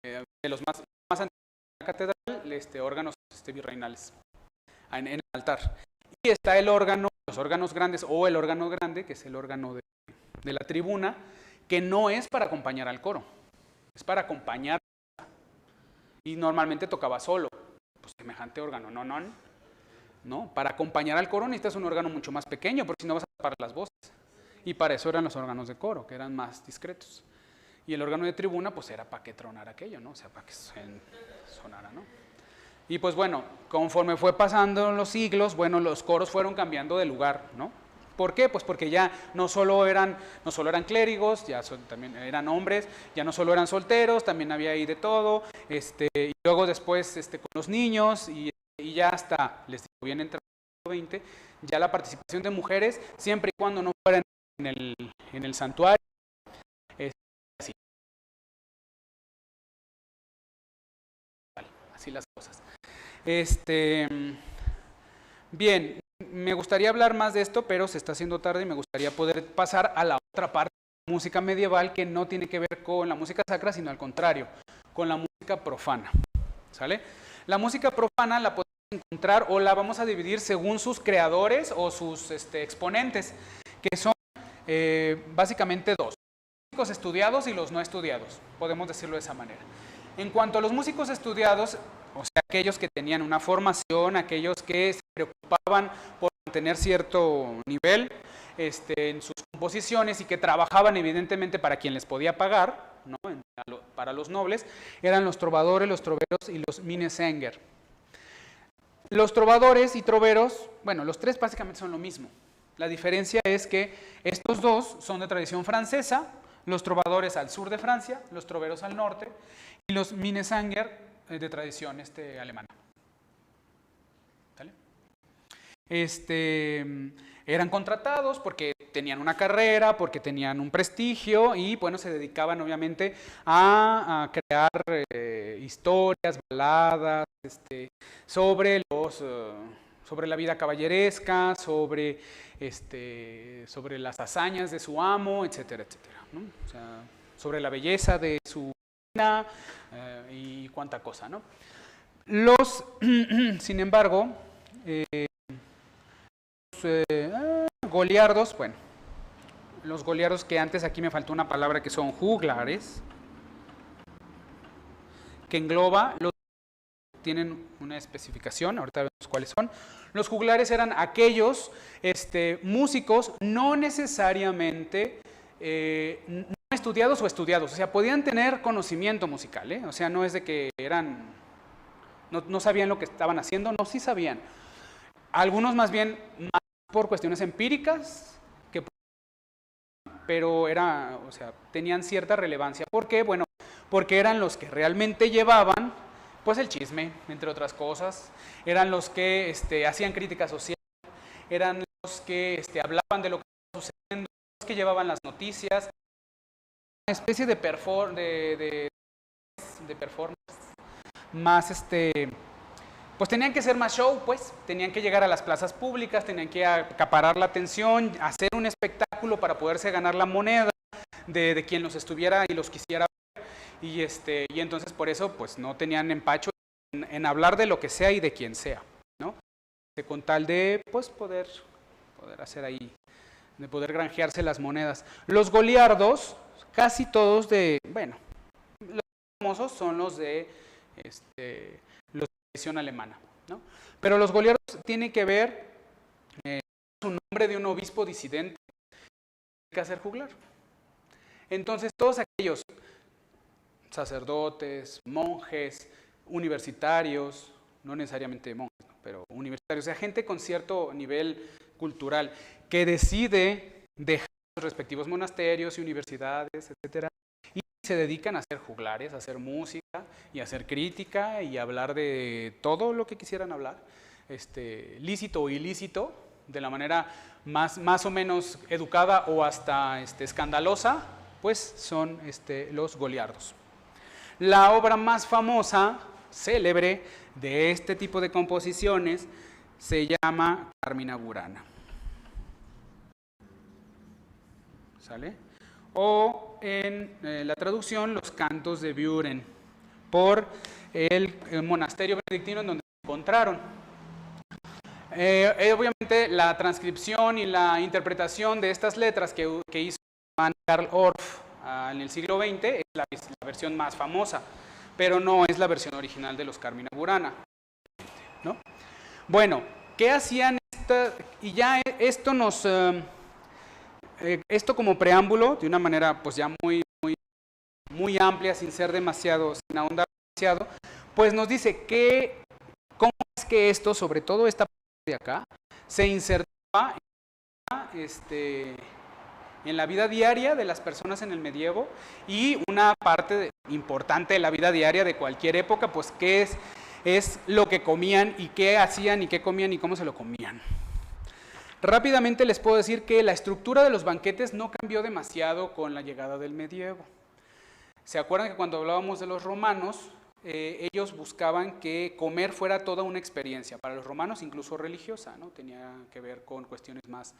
de los más antiguos de la catedral, órganos virreinales en el altar. Y está el órgano, los órganos grandes, o el órgano grande, que es el órgano de la tribuna, que no es para acompañar al coro, es para acompañar, y normalmente tocaba solo, pues semejante órgano, no, para acompañar al coro necesitas un órgano mucho más pequeño, porque si no vas a tapar las voces, y para eso eran los órganos de coro, que eran más discretos. Y el órgano de tribuna, pues era para que tronara aquello, ¿no? O sea, para que sonara, ¿no? Y pues bueno, conforme fue pasando los siglos, bueno, los coros fueron cambiando de lugar, ¿no? ¿Por qué? Pues porque ya no solo eran clérigos, ya también eran hombres, ya no solo eran solteros, también había ahí de todo, y luego después con los niños, y ya hasta, les digo, bien entrado en el siglo XX, ya la participación de mujeres, siempre y cuando no fueran en el santuario, así las cosas. Bien, me gustaría hablar más de esto, pero se está haciendo tarde y me gustaría poder pasar a la otra parte de la música medieval que no tiene que ver con la música sacra, sino al contrario, con la música profana. ¿Sale? La música profana la podemos encontrar o la vamos a dividir según sus creadores o sus exponentes, que son básicamente dos: los músicos estudiados y los no estudiados, podemos decirlo de esa manera. En cuanto a los músicos estudiados, o sea, aquellos que tenían una formación, aquellos que se preocupaban por mantener cierto nivel en sus composiciones y que trabajaban evidentemente para quien les podía pagar, ¿no? Para los nobles, eran los trovadores, los troveros y los minnesänger. Los trovadores y troveros, bueno, los tres básicamente son lo mismo. La diferencia es que estos dos son de tradición francesa, los trovadores al sur de Francia, los troveros al norte, y los minnesänger de tradición alemana. ¿Sale? Eran contratados porque tenían una carrera, porque tenían un prestigio y bueno, se dedicaban obviamente a crear historias, baladas, sobre la vida caballeresca, sobre las hazañas de su amo, etcétera, etcétera, ¿no? O sea, sobre la belleza de su reina y cuánta cosa, ¿no? Sin embargo, goliardos, bueno, los goliardos, que antes aquí me faltó una palabra, que son juglares, que engloba los tienen una especificación, ahorita vemos cuáles son. Los juglares eran aquellos músicos no necesariamente no estudiados o estudiados, o sea, podían tener conocimiento musical, o sea, no es de que no sabían lo que estaban haciendo, no, sí sabían. Algunos más bien más por cuestiones empíricas, pero tenían cierta relevancia. ¿Por qué? Bueno, porque eran los que realmente llevaban pues el chisme, entre otras cosas, eran los que hacían crítica social, eran los que hablaban de lo que estaba sucediendo, los que llevaban las noticias, una especie de performance más, pues tenían que ser más show, pues, tenían que llegar a las plazas públicas, tenían que acaparar la atención, hacer un espectáculo para poderse ganar la moneda de quien los estuviera y los quisiera ver. y entonces por eso pues no tenían empacho en hablar de lo que sea y de quien sea, ¿no? Con tal de pues poder hacer ahí, de poder granjearse las monedas. Los goliardos, casi todos bueno, los famosos son los de la tradición alemana, ¿no? Pero los goliardos tienen que ver su nombre de un obispo disidente que hacer juglar. Entonces todos aquellos sacerdotes, monjes, universitarios, no necesariamente monjes, ¿no? Pero universitarios, o sea, gente con cierto nivel cultural que decide dejar sus respectivos monasterios y universidades, etcétera, y se dedican a hacer juglares, a hacer música y a hacer crítica y hablar de todo lo que quisieran hablar, lícito o ilícito, de la manera más o menos educada o hasta escandalosa, pues son los goliardos. La obra más famosa, célebre, de este tipo de composiciones se llama Carmina Burana. ¿Sale? O en la traducción, los cantos de Buren, por el monasterio benedictino en donde se encontraron. Obviamente la transcripción y la interpretación de estas letras que hizo Karl Orff en el siglo XX es la versión más famosa, pero no es la versión original de los Carmina Burana, ¿no? Bueno, ¿qué hacían y ya esto esto como preámbulo, de una manera pues ya muy amplia, sin ahondar demasiado, pues nos dice cómo es que esto, sobre todo esta parte de acá, se insertaba en la vida diaria de las personas en el medievo, y una parte importante de la vida diaria de cualquier época, pues qué es lo que comían y qué hacían y qué comían y cómo se lo comían. Rápidamente les puedo decir que la estructura de los banquetes no cambió demasiado con la llegada del medievo. ¿Se acuerdan que cuando hablábamos de los romanos, ellos buscaban que comer fuera toda una experiencia? Para los romanos incluso religiosa, ¿no? Tenía que ver con cuestiones más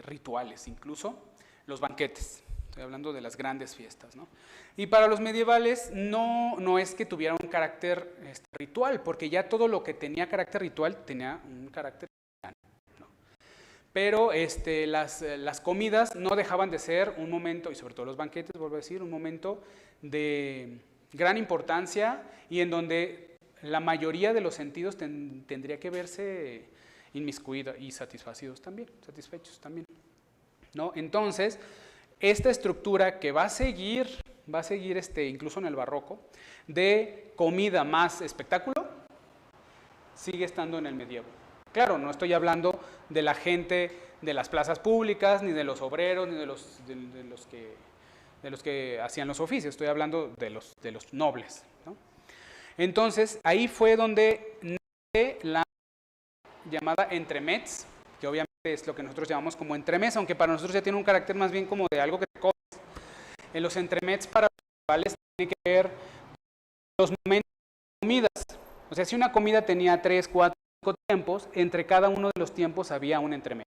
rituales, incluso los banquetes. Estoy hablando de las grandes fiestas, ¿no? Y para los medievales no es que tuviera un carácter ritual, porque ya todo lo que tenía carácter ritual tenía un carácter cristiano, ¿no? Pero las comidas no dejaban de ser un momento, y sobre todo los banquetes, vuelvo a decir, un momento de gran importancia y en donde la mayoría de los sentidos tendría que verse inmiscuida y satisfechos también, ¿no? Entonces, esta estructura que va a seguir incluso en el barroco, de comida más espectáculo, sigue estando en el medievo. Claro, no estoy hablando de la gente de las plazas públicas, ni de los obreros, ni de los que hacían los oficios, estoy hablando de los nobles, ¿no? Entonces, ahí fue donde nace la llamada entremets, que obviamente es lo que nosotros llamamos como entremés, aunque para nosotros ya tiene un carácter más bien como de algo que te comes. En los entremets para los medievales tiene que ver los momentos de comidas. O sea, si una comida tenía 3, 4, 5 tiempos, entre cada uno de los tiempos había un entremés.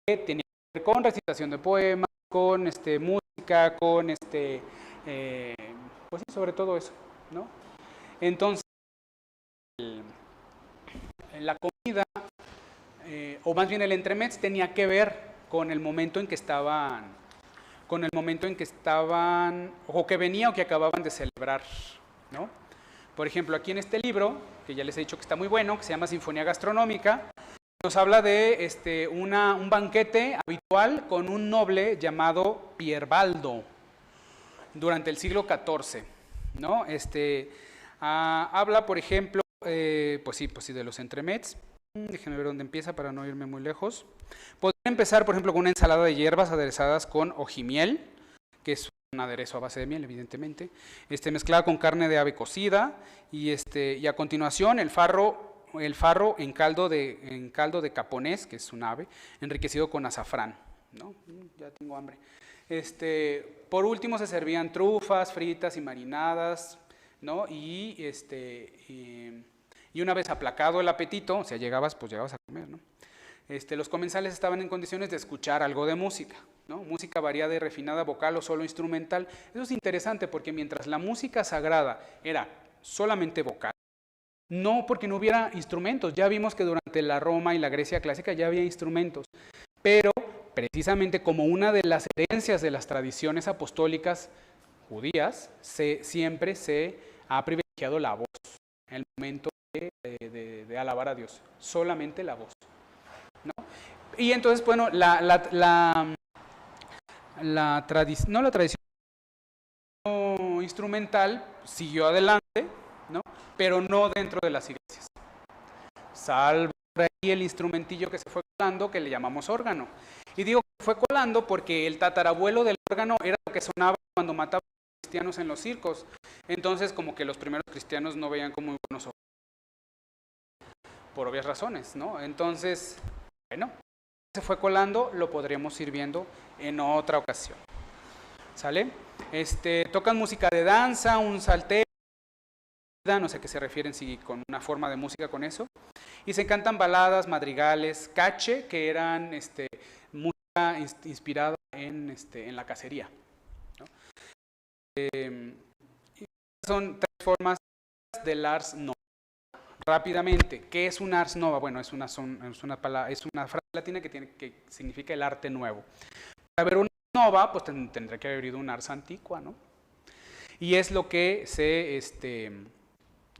Que tenía que ver con recitación de poemas, con música, con pues sí, sobre todo eso, ¿no? Entonces, la comida, o más bien el entremés, tenía que ver con el momento en que estaban, o que venía o que acababan de celebrar, ¿no? Por ejemplo, aquí en este libro, que ya les he dicho que está muy bueno, que se llama Sinfonía Gastronómica, nos habla de un banquete habitual con un noble llamado Pierbaldo durante el siglo XIV, ¿no? Habla, por ejemplo, pues sí, de los entremets. Déjenme ver dónde empieza para no irme muy lejos. Podría empezar, por ejemplo, con una ensalada de hierbas aderezadas con ojimiel, que es un aderezo a base de miel, evidentemente, mezclada con carne de ave cocida, y a continuación el farro en caldo de caponés, que es un ave, enriquecido con azafrán, ¿no? Ya tengo hambre. Por último se servían trufas fritas y marinadas, ¿no? Y una vez aplacado el apetito, o sea, llegabas a comer, ¿no? los comensales estaban en condiciones de escuchar algo de música, ¿no? Música variada y refinada, vocal o solo instrumental. Eso es interesante porque mientras la música sagrada era solamente vocal, no porque no hubiera instrumentos, ya vimos que durante la Roma y la Grecia clásica ya había instrumentos, pero precisamente como una de las herencias de las tradiciones apostólicas judías, siempre se ha privilegiado la voz en el momento de alabar a Dios, solamente la voz, ¿no? Y entonces, bueno, la tradición instrumental siguió adelante, ¿no? Pero no dentro de las iglesias, salvo por ahí el instrumentillo que se fue colando, que le llamamos órgano. Y digo que fue colando porque el tatarabuelo del órgano era lo que sonaba cuando mataban a los cristianos en los circos. Entonces, como que los primeros cristianos no veían con muy buenos ojos, por obvias razones, ¿no? Entonces, bueno, se fue colando, lo podremos ir viendo en otra ocasión. ¿Sale? Tocan música de danza, un saltero, no sé a qué se refieren, si con una forma de música con eso. Y se cantan baladas, madrigales, cache, que eran música inspirada en la cacería, ¿no? Son tres formas del ars nova. Rápidamente, ¿qué es un ars nova? Bueno, es una frase latina que significa el arte nuevo. Para ver una nova, pues tendrá que haber habido un ars antiqua, ¿no? Y es lo que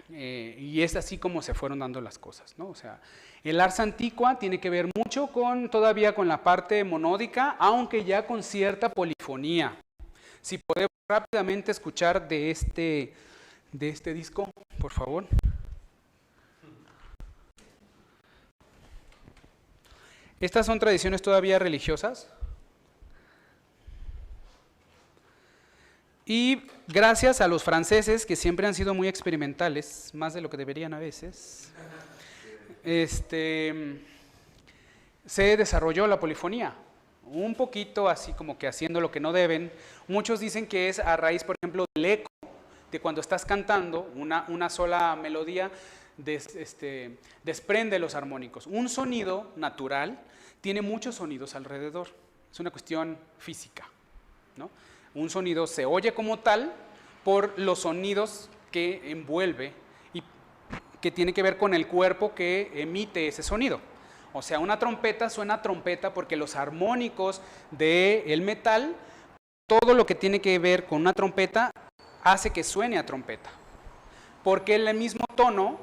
y es así como se fueron dando las cosas, ¿no? O sea, el ars antiqua tiene que ver mucho todavía con la parte monódica, aunque ya con cierta polifonía. Si podemos rápidamente escuchar de este disco, por favor. Estas son tradiciones todavía religiosas. Y gracias a los franceses, que siempre han sido muy experimentales, más de lo que deberían a veces, se desarrolló la polifonía, un poquito así como que haciendo lo que no deben. Muchos dicen que es a raíz, por ejemplo, del eco, de cuando estás cantando una sola melodía, desprende los armónicos. Un sonido natural tiene muchos sonidos alrededor, es una cuestión física, ¿no? Un sonido se oye como tal por los sonidos que envuelve y que tiene que ver con el cuerpo que emite ese sonido. O sea, una trompeta suena a trompeta porque los armónicos del metal, todo lo que tiene que ver con una trompeta hace que suene a trompeta. Porque el mismo tono,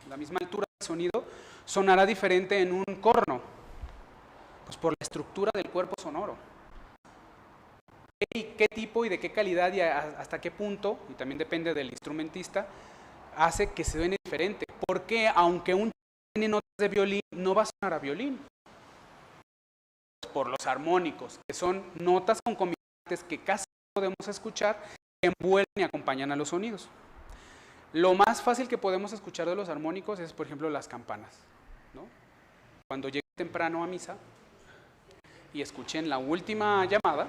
la misma altura del sonido sonará diferente en un corno, pues por la estructura del cuerpo sonoro. ¿Qué tipo y de qué calidad y hasta qué punto, y también depende del instrumentista, hace que se suene diferente? Porque aunque un tiene notas de violín, no va a sonar a violín. Por los armónicos, que son notas concomitantes que casi podemos escuchar, que envuelven y acompañan a los sonidos. Lo más fácil que podemos escuchar de los armónicos es, por ejemplo, las campanas, ¿no? Cuando lleguen temprano a misa y escuchen la última llamada,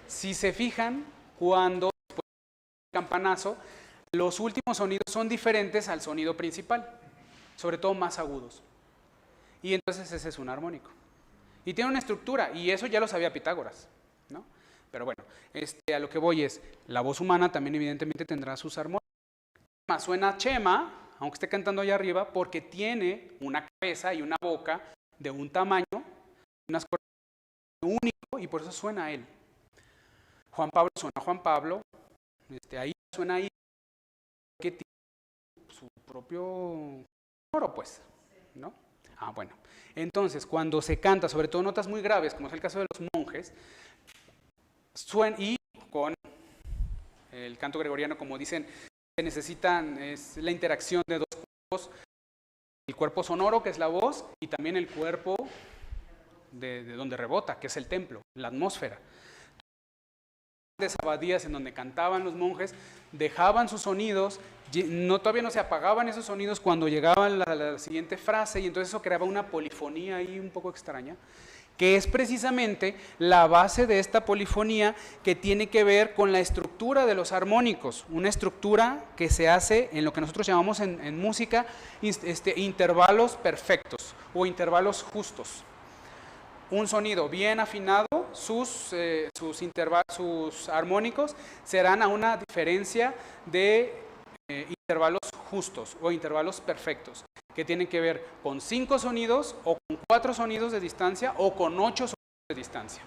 si se fijan, cuando después del campanazo, los últimos sonidos son diferentes al sonido principal, sobre todo más agudos. Y entonces ese es un armónico. Y tiene una estructura, y eso ya lo sabía Pitágoras, ¿no? Pero bueno, a lo que voy es, la voz humana también evidentemente tendrá sus armónicos. Suena Chema, aunque esté cantando allá arriba, porque tiene una cabeza y una boca de un tamaño, unas cuerdas único, y por eso suena a él. Juan Pablo suena a Juan Pablo, ahí suena ahí, que tiene su propio sonoro, pues, ¿no? Bueno. Entonces, cuando se canta, sobre todo notas muy graves, como es el caso de los monjes, y con el canto gregoriano, como dicen, se necesitan, es la interacción de dos cuerpos, el cuerpo sonoro, que es la voz, y también el cuerpo de donde rebota, que es el templo, la atmósfera. De abadías en donde cantaban los monjes, dejaban sus sonidos, todavía no se apagaban esos sonidos cuando llegaba la siguiente frase, y entonces eso creaba una polifonía ahí un poco extraña, que es precisamente la base de esta polifonía que tiene que ver con la estructura de los armónicos, una estructura que se hace en lo que nosotros llamamos en música intervalos perfectos o intervalos justos. Un sonido bien afinado, sus armónicos serán a una diferencia de intervalos justos o intervalos perfectos, que tienen que ver con 5 sonidos o con 4 sonidos de distancia o con 8 sonidos de distancia.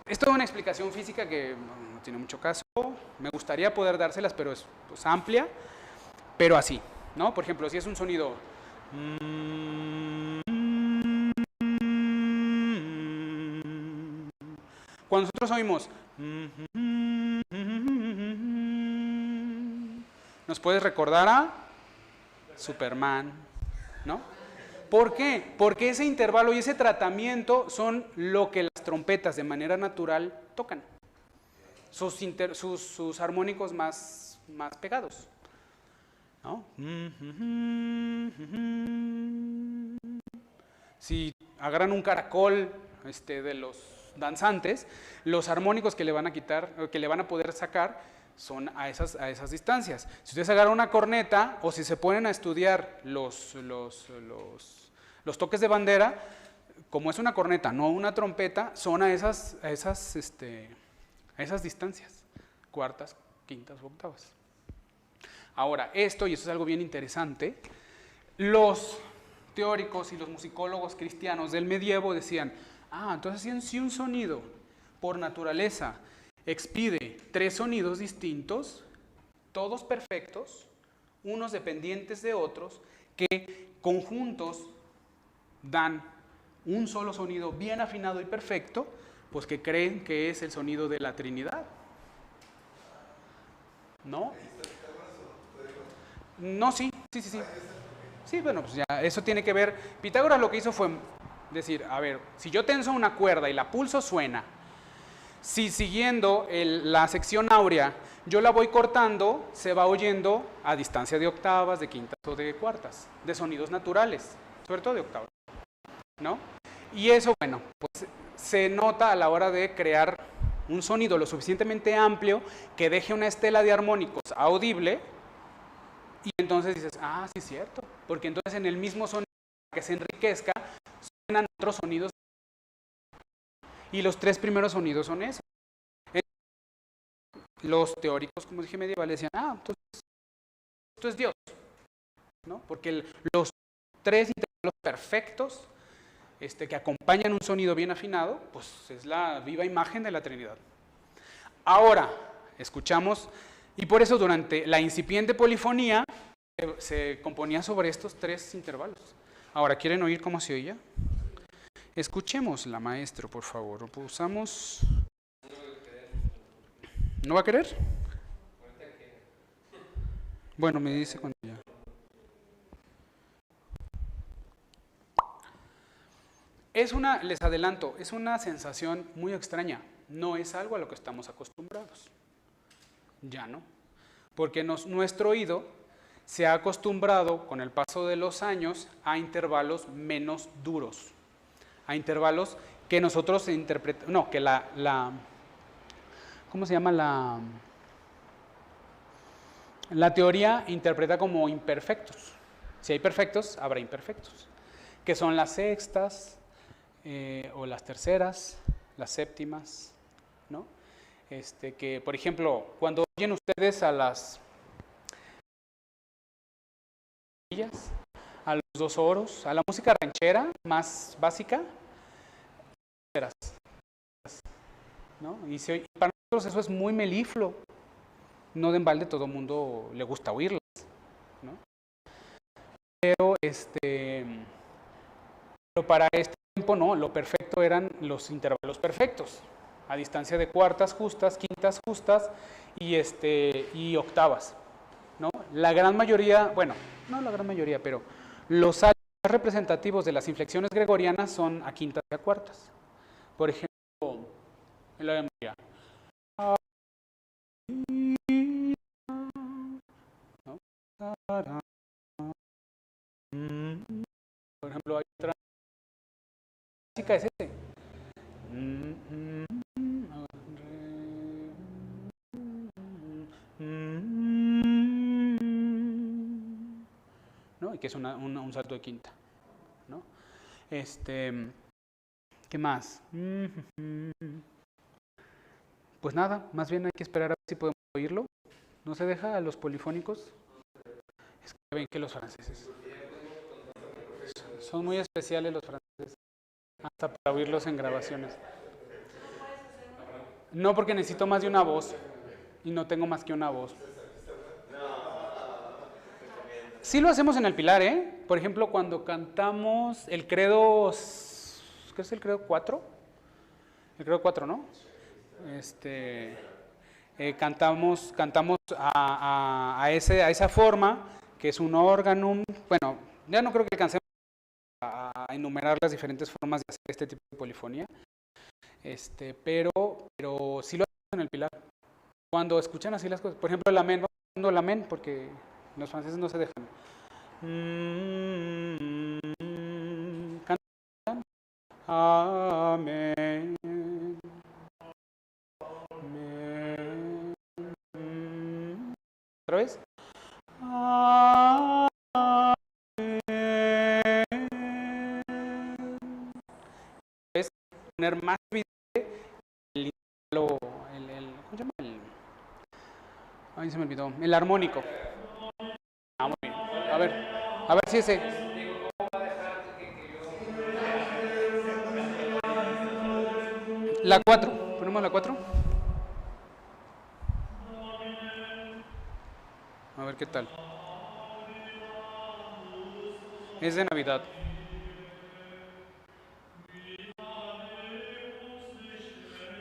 Esto es una explicación física que no tiene mucho caso, me gustaría poder dárselas, pero es pues, amplia, pero así, ¿no? Por ejemplo, si es un sonido cuando nosotros oímos nos puedes recordar a Superman, ¿no? ¿Por qué? Porque ese intervalo y ese tratamiento son lo que las trompetas de manera natural tocan. Sus armónicos más pegados, ¿no? Si agarran un caracol de los danzantes, los armónicos que le van a quitar, que le van a poder sacar, son a esas distancias. Si ustedes agarran una corneta o si se ponen a estudiar los toques de bandera, como es una corneta, no una trompeta, son a esas distancias, cuartas, quintas o octavas. Ahora, y esto es algo bien interesante, los teóricos y los musicólogos cristianos del medievo decían, entonces si un sonido por naturaleza expide 3 sonidos distintos, todos perfectos, unos dependientes de otros, que conjuntos dan un solo sonido bien afinado y perfecto, pues que creen que es el sonido de la Trinidad. ¿No? No, sí. Sí, bueno, pues ya, eso tiene que ver, Pitágoras lo que hizo fue decir, a ver, si yo tenso una cuerda y la pulso suena, si siguiendo la sección áurea yo la voy cortando, se va oyendo a distancia de octavas, de quintas o de cuartas, de sonidos naturales, sobre todo de octavas, ¿no? Y eso, bueno, pues se nota a la hora de crear un sonido lo suficientemente amplio que deje una estela de armónicos audible, y entonces dices, sí es cierto, porque entonces en el mismo sonido que se enriquezca, suenan otros sonidos, y los 3 primeros sonidos son esos. Los teóricos, como dije, medievales decían, entonces esto es Dios, ¿no? Porque los 3 intervalos perfectos que acompañan un sonido bien afinado, pues es la viva imagen de la Trinidad. Ahora, escuchamos, y por eso durante la incipiente polifonía se componía sobre estos 3 intervalos. Ahora, ¿quieren oír cómo se oía? Escuchémosla, maestro, por favor. Pulsamos. ¿No va a querer? Bueno, me dice cuando ya. Les adelanto, es una sensación muy extraña. No es algo a lo que estamos acostumbrados. Ya no. Porque nuestro oído se ha acostumbrado con el paso de los años a intervalos menos duros. A intervalos que nosotros interpretamos, no, que ¿cómo se llama? La teoría interpreta como imperfectos. Si hay perfectos, habrá imperfectos, que son las sextas o las terceras, las séptimas, ¿no? Que, por ejemplo, cuando oyen ustedes a los 2 oros, a la música ranchera más básica, ¿no? Y para nosotros eso es muy melifluo. No de embalde todo el mundo le gusta oírlas, ¿no? Pero para este tiempo no, lo perfecto eran los intervalos perfectos, a distancia de cuartas justas, quintas justas y octavas, ¿no? La gran mayoría, bueno, no la gran mayoría, pero los saltos más representativos de las inflexiones gregorianas son a quintas y a cuartas. Por ejemplo, en la memoria. ¿No? Por ejemplo, hay otra música es ese. ¿No? Y que es un salto de quinta, ¿no? ¿Qué más? Pues nada, más bien hay que esperar a ver si podemos oírlo. ¿No se deja a los polifónicos? Es que ven que los franceses son muy especiales los franceses, hasta para oírlos en grabaciones. No, porque necesito más de una voz y no tengo más que una voz. Sí lo hacemos en el Pilar, ¿eh? Por ejemplo, cuando cantamos el credo, ¿qué es el credo 4? El credo 4, ¿no? Cantamos a esa forma, que es un órgano. Bueno, ya no creo que alcancemos a enumerar las diferentes formas de hacer este tipo de polifonía, pero sí lo hacemos en el Pilar. Cuando escuchan así las cosas, por ejemplo el amén, vamos haciendo el amén porque los franceses no se dejan. Cantan. Amén. Amén. ¿Otra vez? Amén. Es poner más evidente el intervalo, ¿cómo se llama? Ay, se me olvidó. El armónico. Ah, muy bien. A ver si ese. La 4. ¿Ponemos la 4? A ver qué tal. Es de Navidad.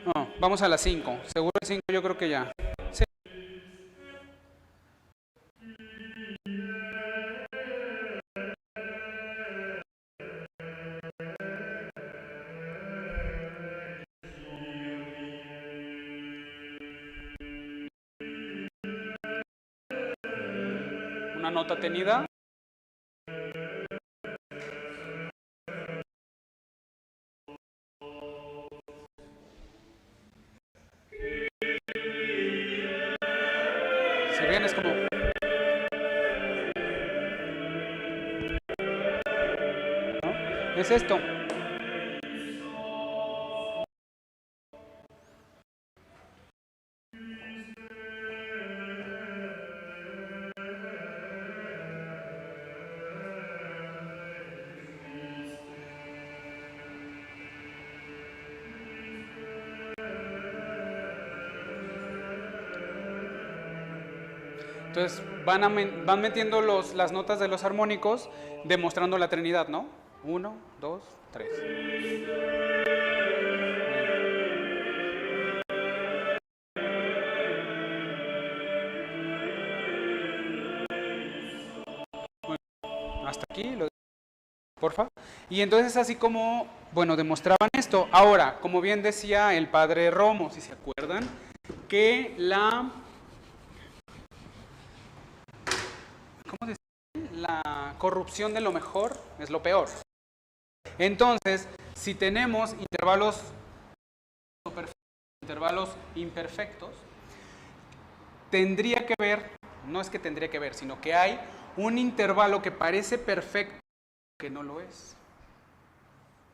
No, vamos a la 5. Seguro el 5 yo creo que ya. Sí. Una nota tenida. Si bien es como... ¿no? Es esto. Entonces van metiendo las notas de los armónicos demostrando la Trinidad, ¿no? 1, 2, 3. Bueno, hasta aquí, porfa. Y entonces así como, bueno, demostraban esto. Ahora, como bien decía el padre Romo, si se acuerdan, que ¿cómo decir? La corrupción de lo mejor es lo peor. Entonces, si tenemos intervalos imperfectos, tendría que ver, no es que tendría que ver, sino que hay un intervalo que parece perfecto, que no lo es,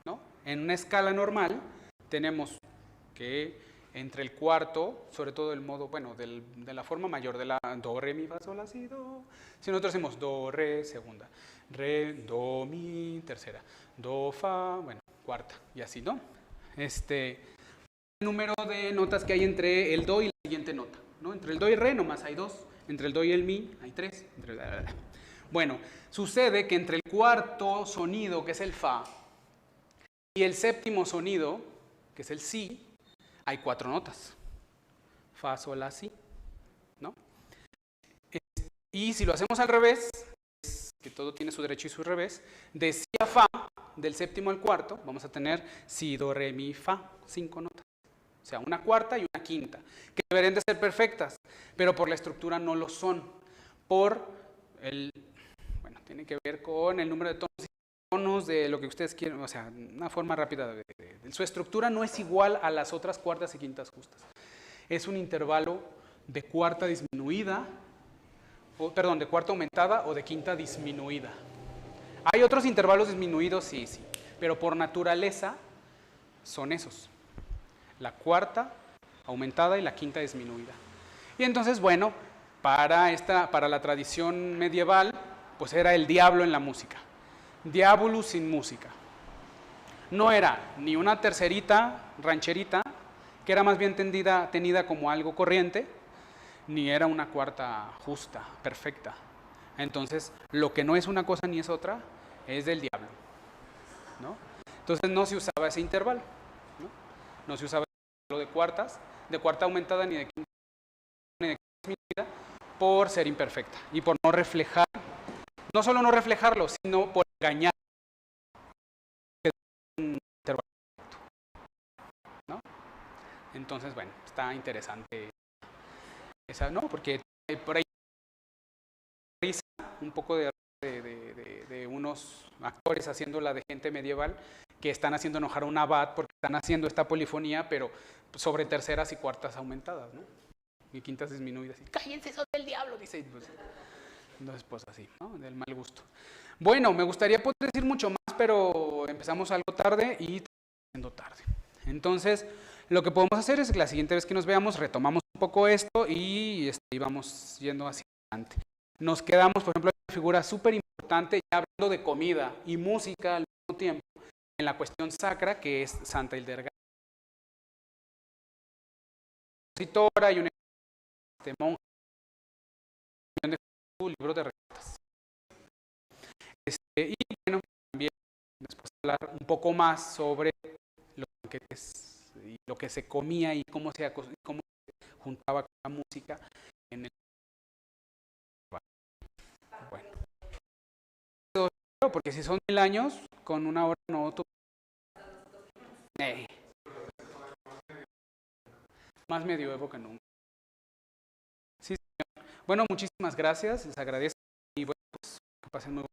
¿no? En una escala normal tenemos que entre el cuarto, sobre todo el modo, bueno, de la forma mayor de la do, re, mi, fa, sol, la, si, do. Si nosotros hacemos do, re, segunda, re, do, mi, tercera, do, fa, bueno, cuarta, y así, ¿no? El número de notas que hay entre el do y la siguiente nota, ¿no? Entre el do y re nomás hay 2, entre el do y el mi hay 3. Bueno, sucede que entre el cuarto sonido, que es el fa, y el séptimo sonido, que es el si, hay 4 notas. Fa, sol, la, si, ¿no? Y si lo hacemos al revés, que todo tiene su derecho y su revés, de si a fa, del séptimo al cuarto, vamos a tener si, do, re, mi, fa, 5 notas. O sea, una cuarta y una quinta, que deberían de ser perfectas, pero por la estructura no lo son. Bueno, tiene que ver con el número de tonos tonos, de lo que ustedes quieren, o sea, una forma rápida. Su estructura no es igual a las otras cuartas y quintas justas. Es un intervalo de cuarta disminuida, de cuarta aumentada o de quinta disminuida. Hay otros intervalos disminuidos, sí, pero por naturaleza son esos. La cuarta aumentada y la quinta disminuida. Y entonces, bueno, para la tradición medieval, pues era el diablo en la música. Diabolus sin música. No era ni una tercerita, rancherita, que era más bien tenida como algo corriente, ni era una cuarta justa, perfecta. Entonces, lo que no es una cosa ni es otra, es del diablo, ¿no? Entonces no se usaba ese intervalo, ¿no? No se usaba ese intervalo de cuartas, de cuarta aumentada ni de quinta disminuida, por ser imperfecta y por no reflejar, no solo no reflejarlo, sino por engañar un intervalo, ¿no? Entonces, bueno, está interesante esa, ¿no? Porque por ahí risa un poco de unos actores haciéndola de gente medieval que están haciendo enojar a un abad porque están haciendo esta polifonía, pero sobre terceras y cuartas aumentadas, ¿no? Y quintas disminuidas. Cállense, son del diablo, dice. Entonces, pues así, ¿no? Del mal gusto. Bueno, me gustaría poder decir mucho más, pero empezamos algo tarde y siendo tarde. Entonces, lo que podemos hacer es que la siguiente vez que nos veamos retomamos un poco esto y vamos yendo hacia adelante. Nos quedamos, por ejemplo, en una figura súper importante, ya hablando de comida y música al mismo tiempo, en la cuestión sacra, que es Santa Hildegarda, compositora y una monja, de su libro de recetas. Y bueno, también después hablar un poco más sobre los banquetes y lo que se comía y cómo se juntaba con la música en el. Bueno, porque si son 1000 años, con una hora no. Más medioevo que nunca. Sí, señor. Bueno, muchísimas gracias, les agradezco y bueno, pues que pasen muy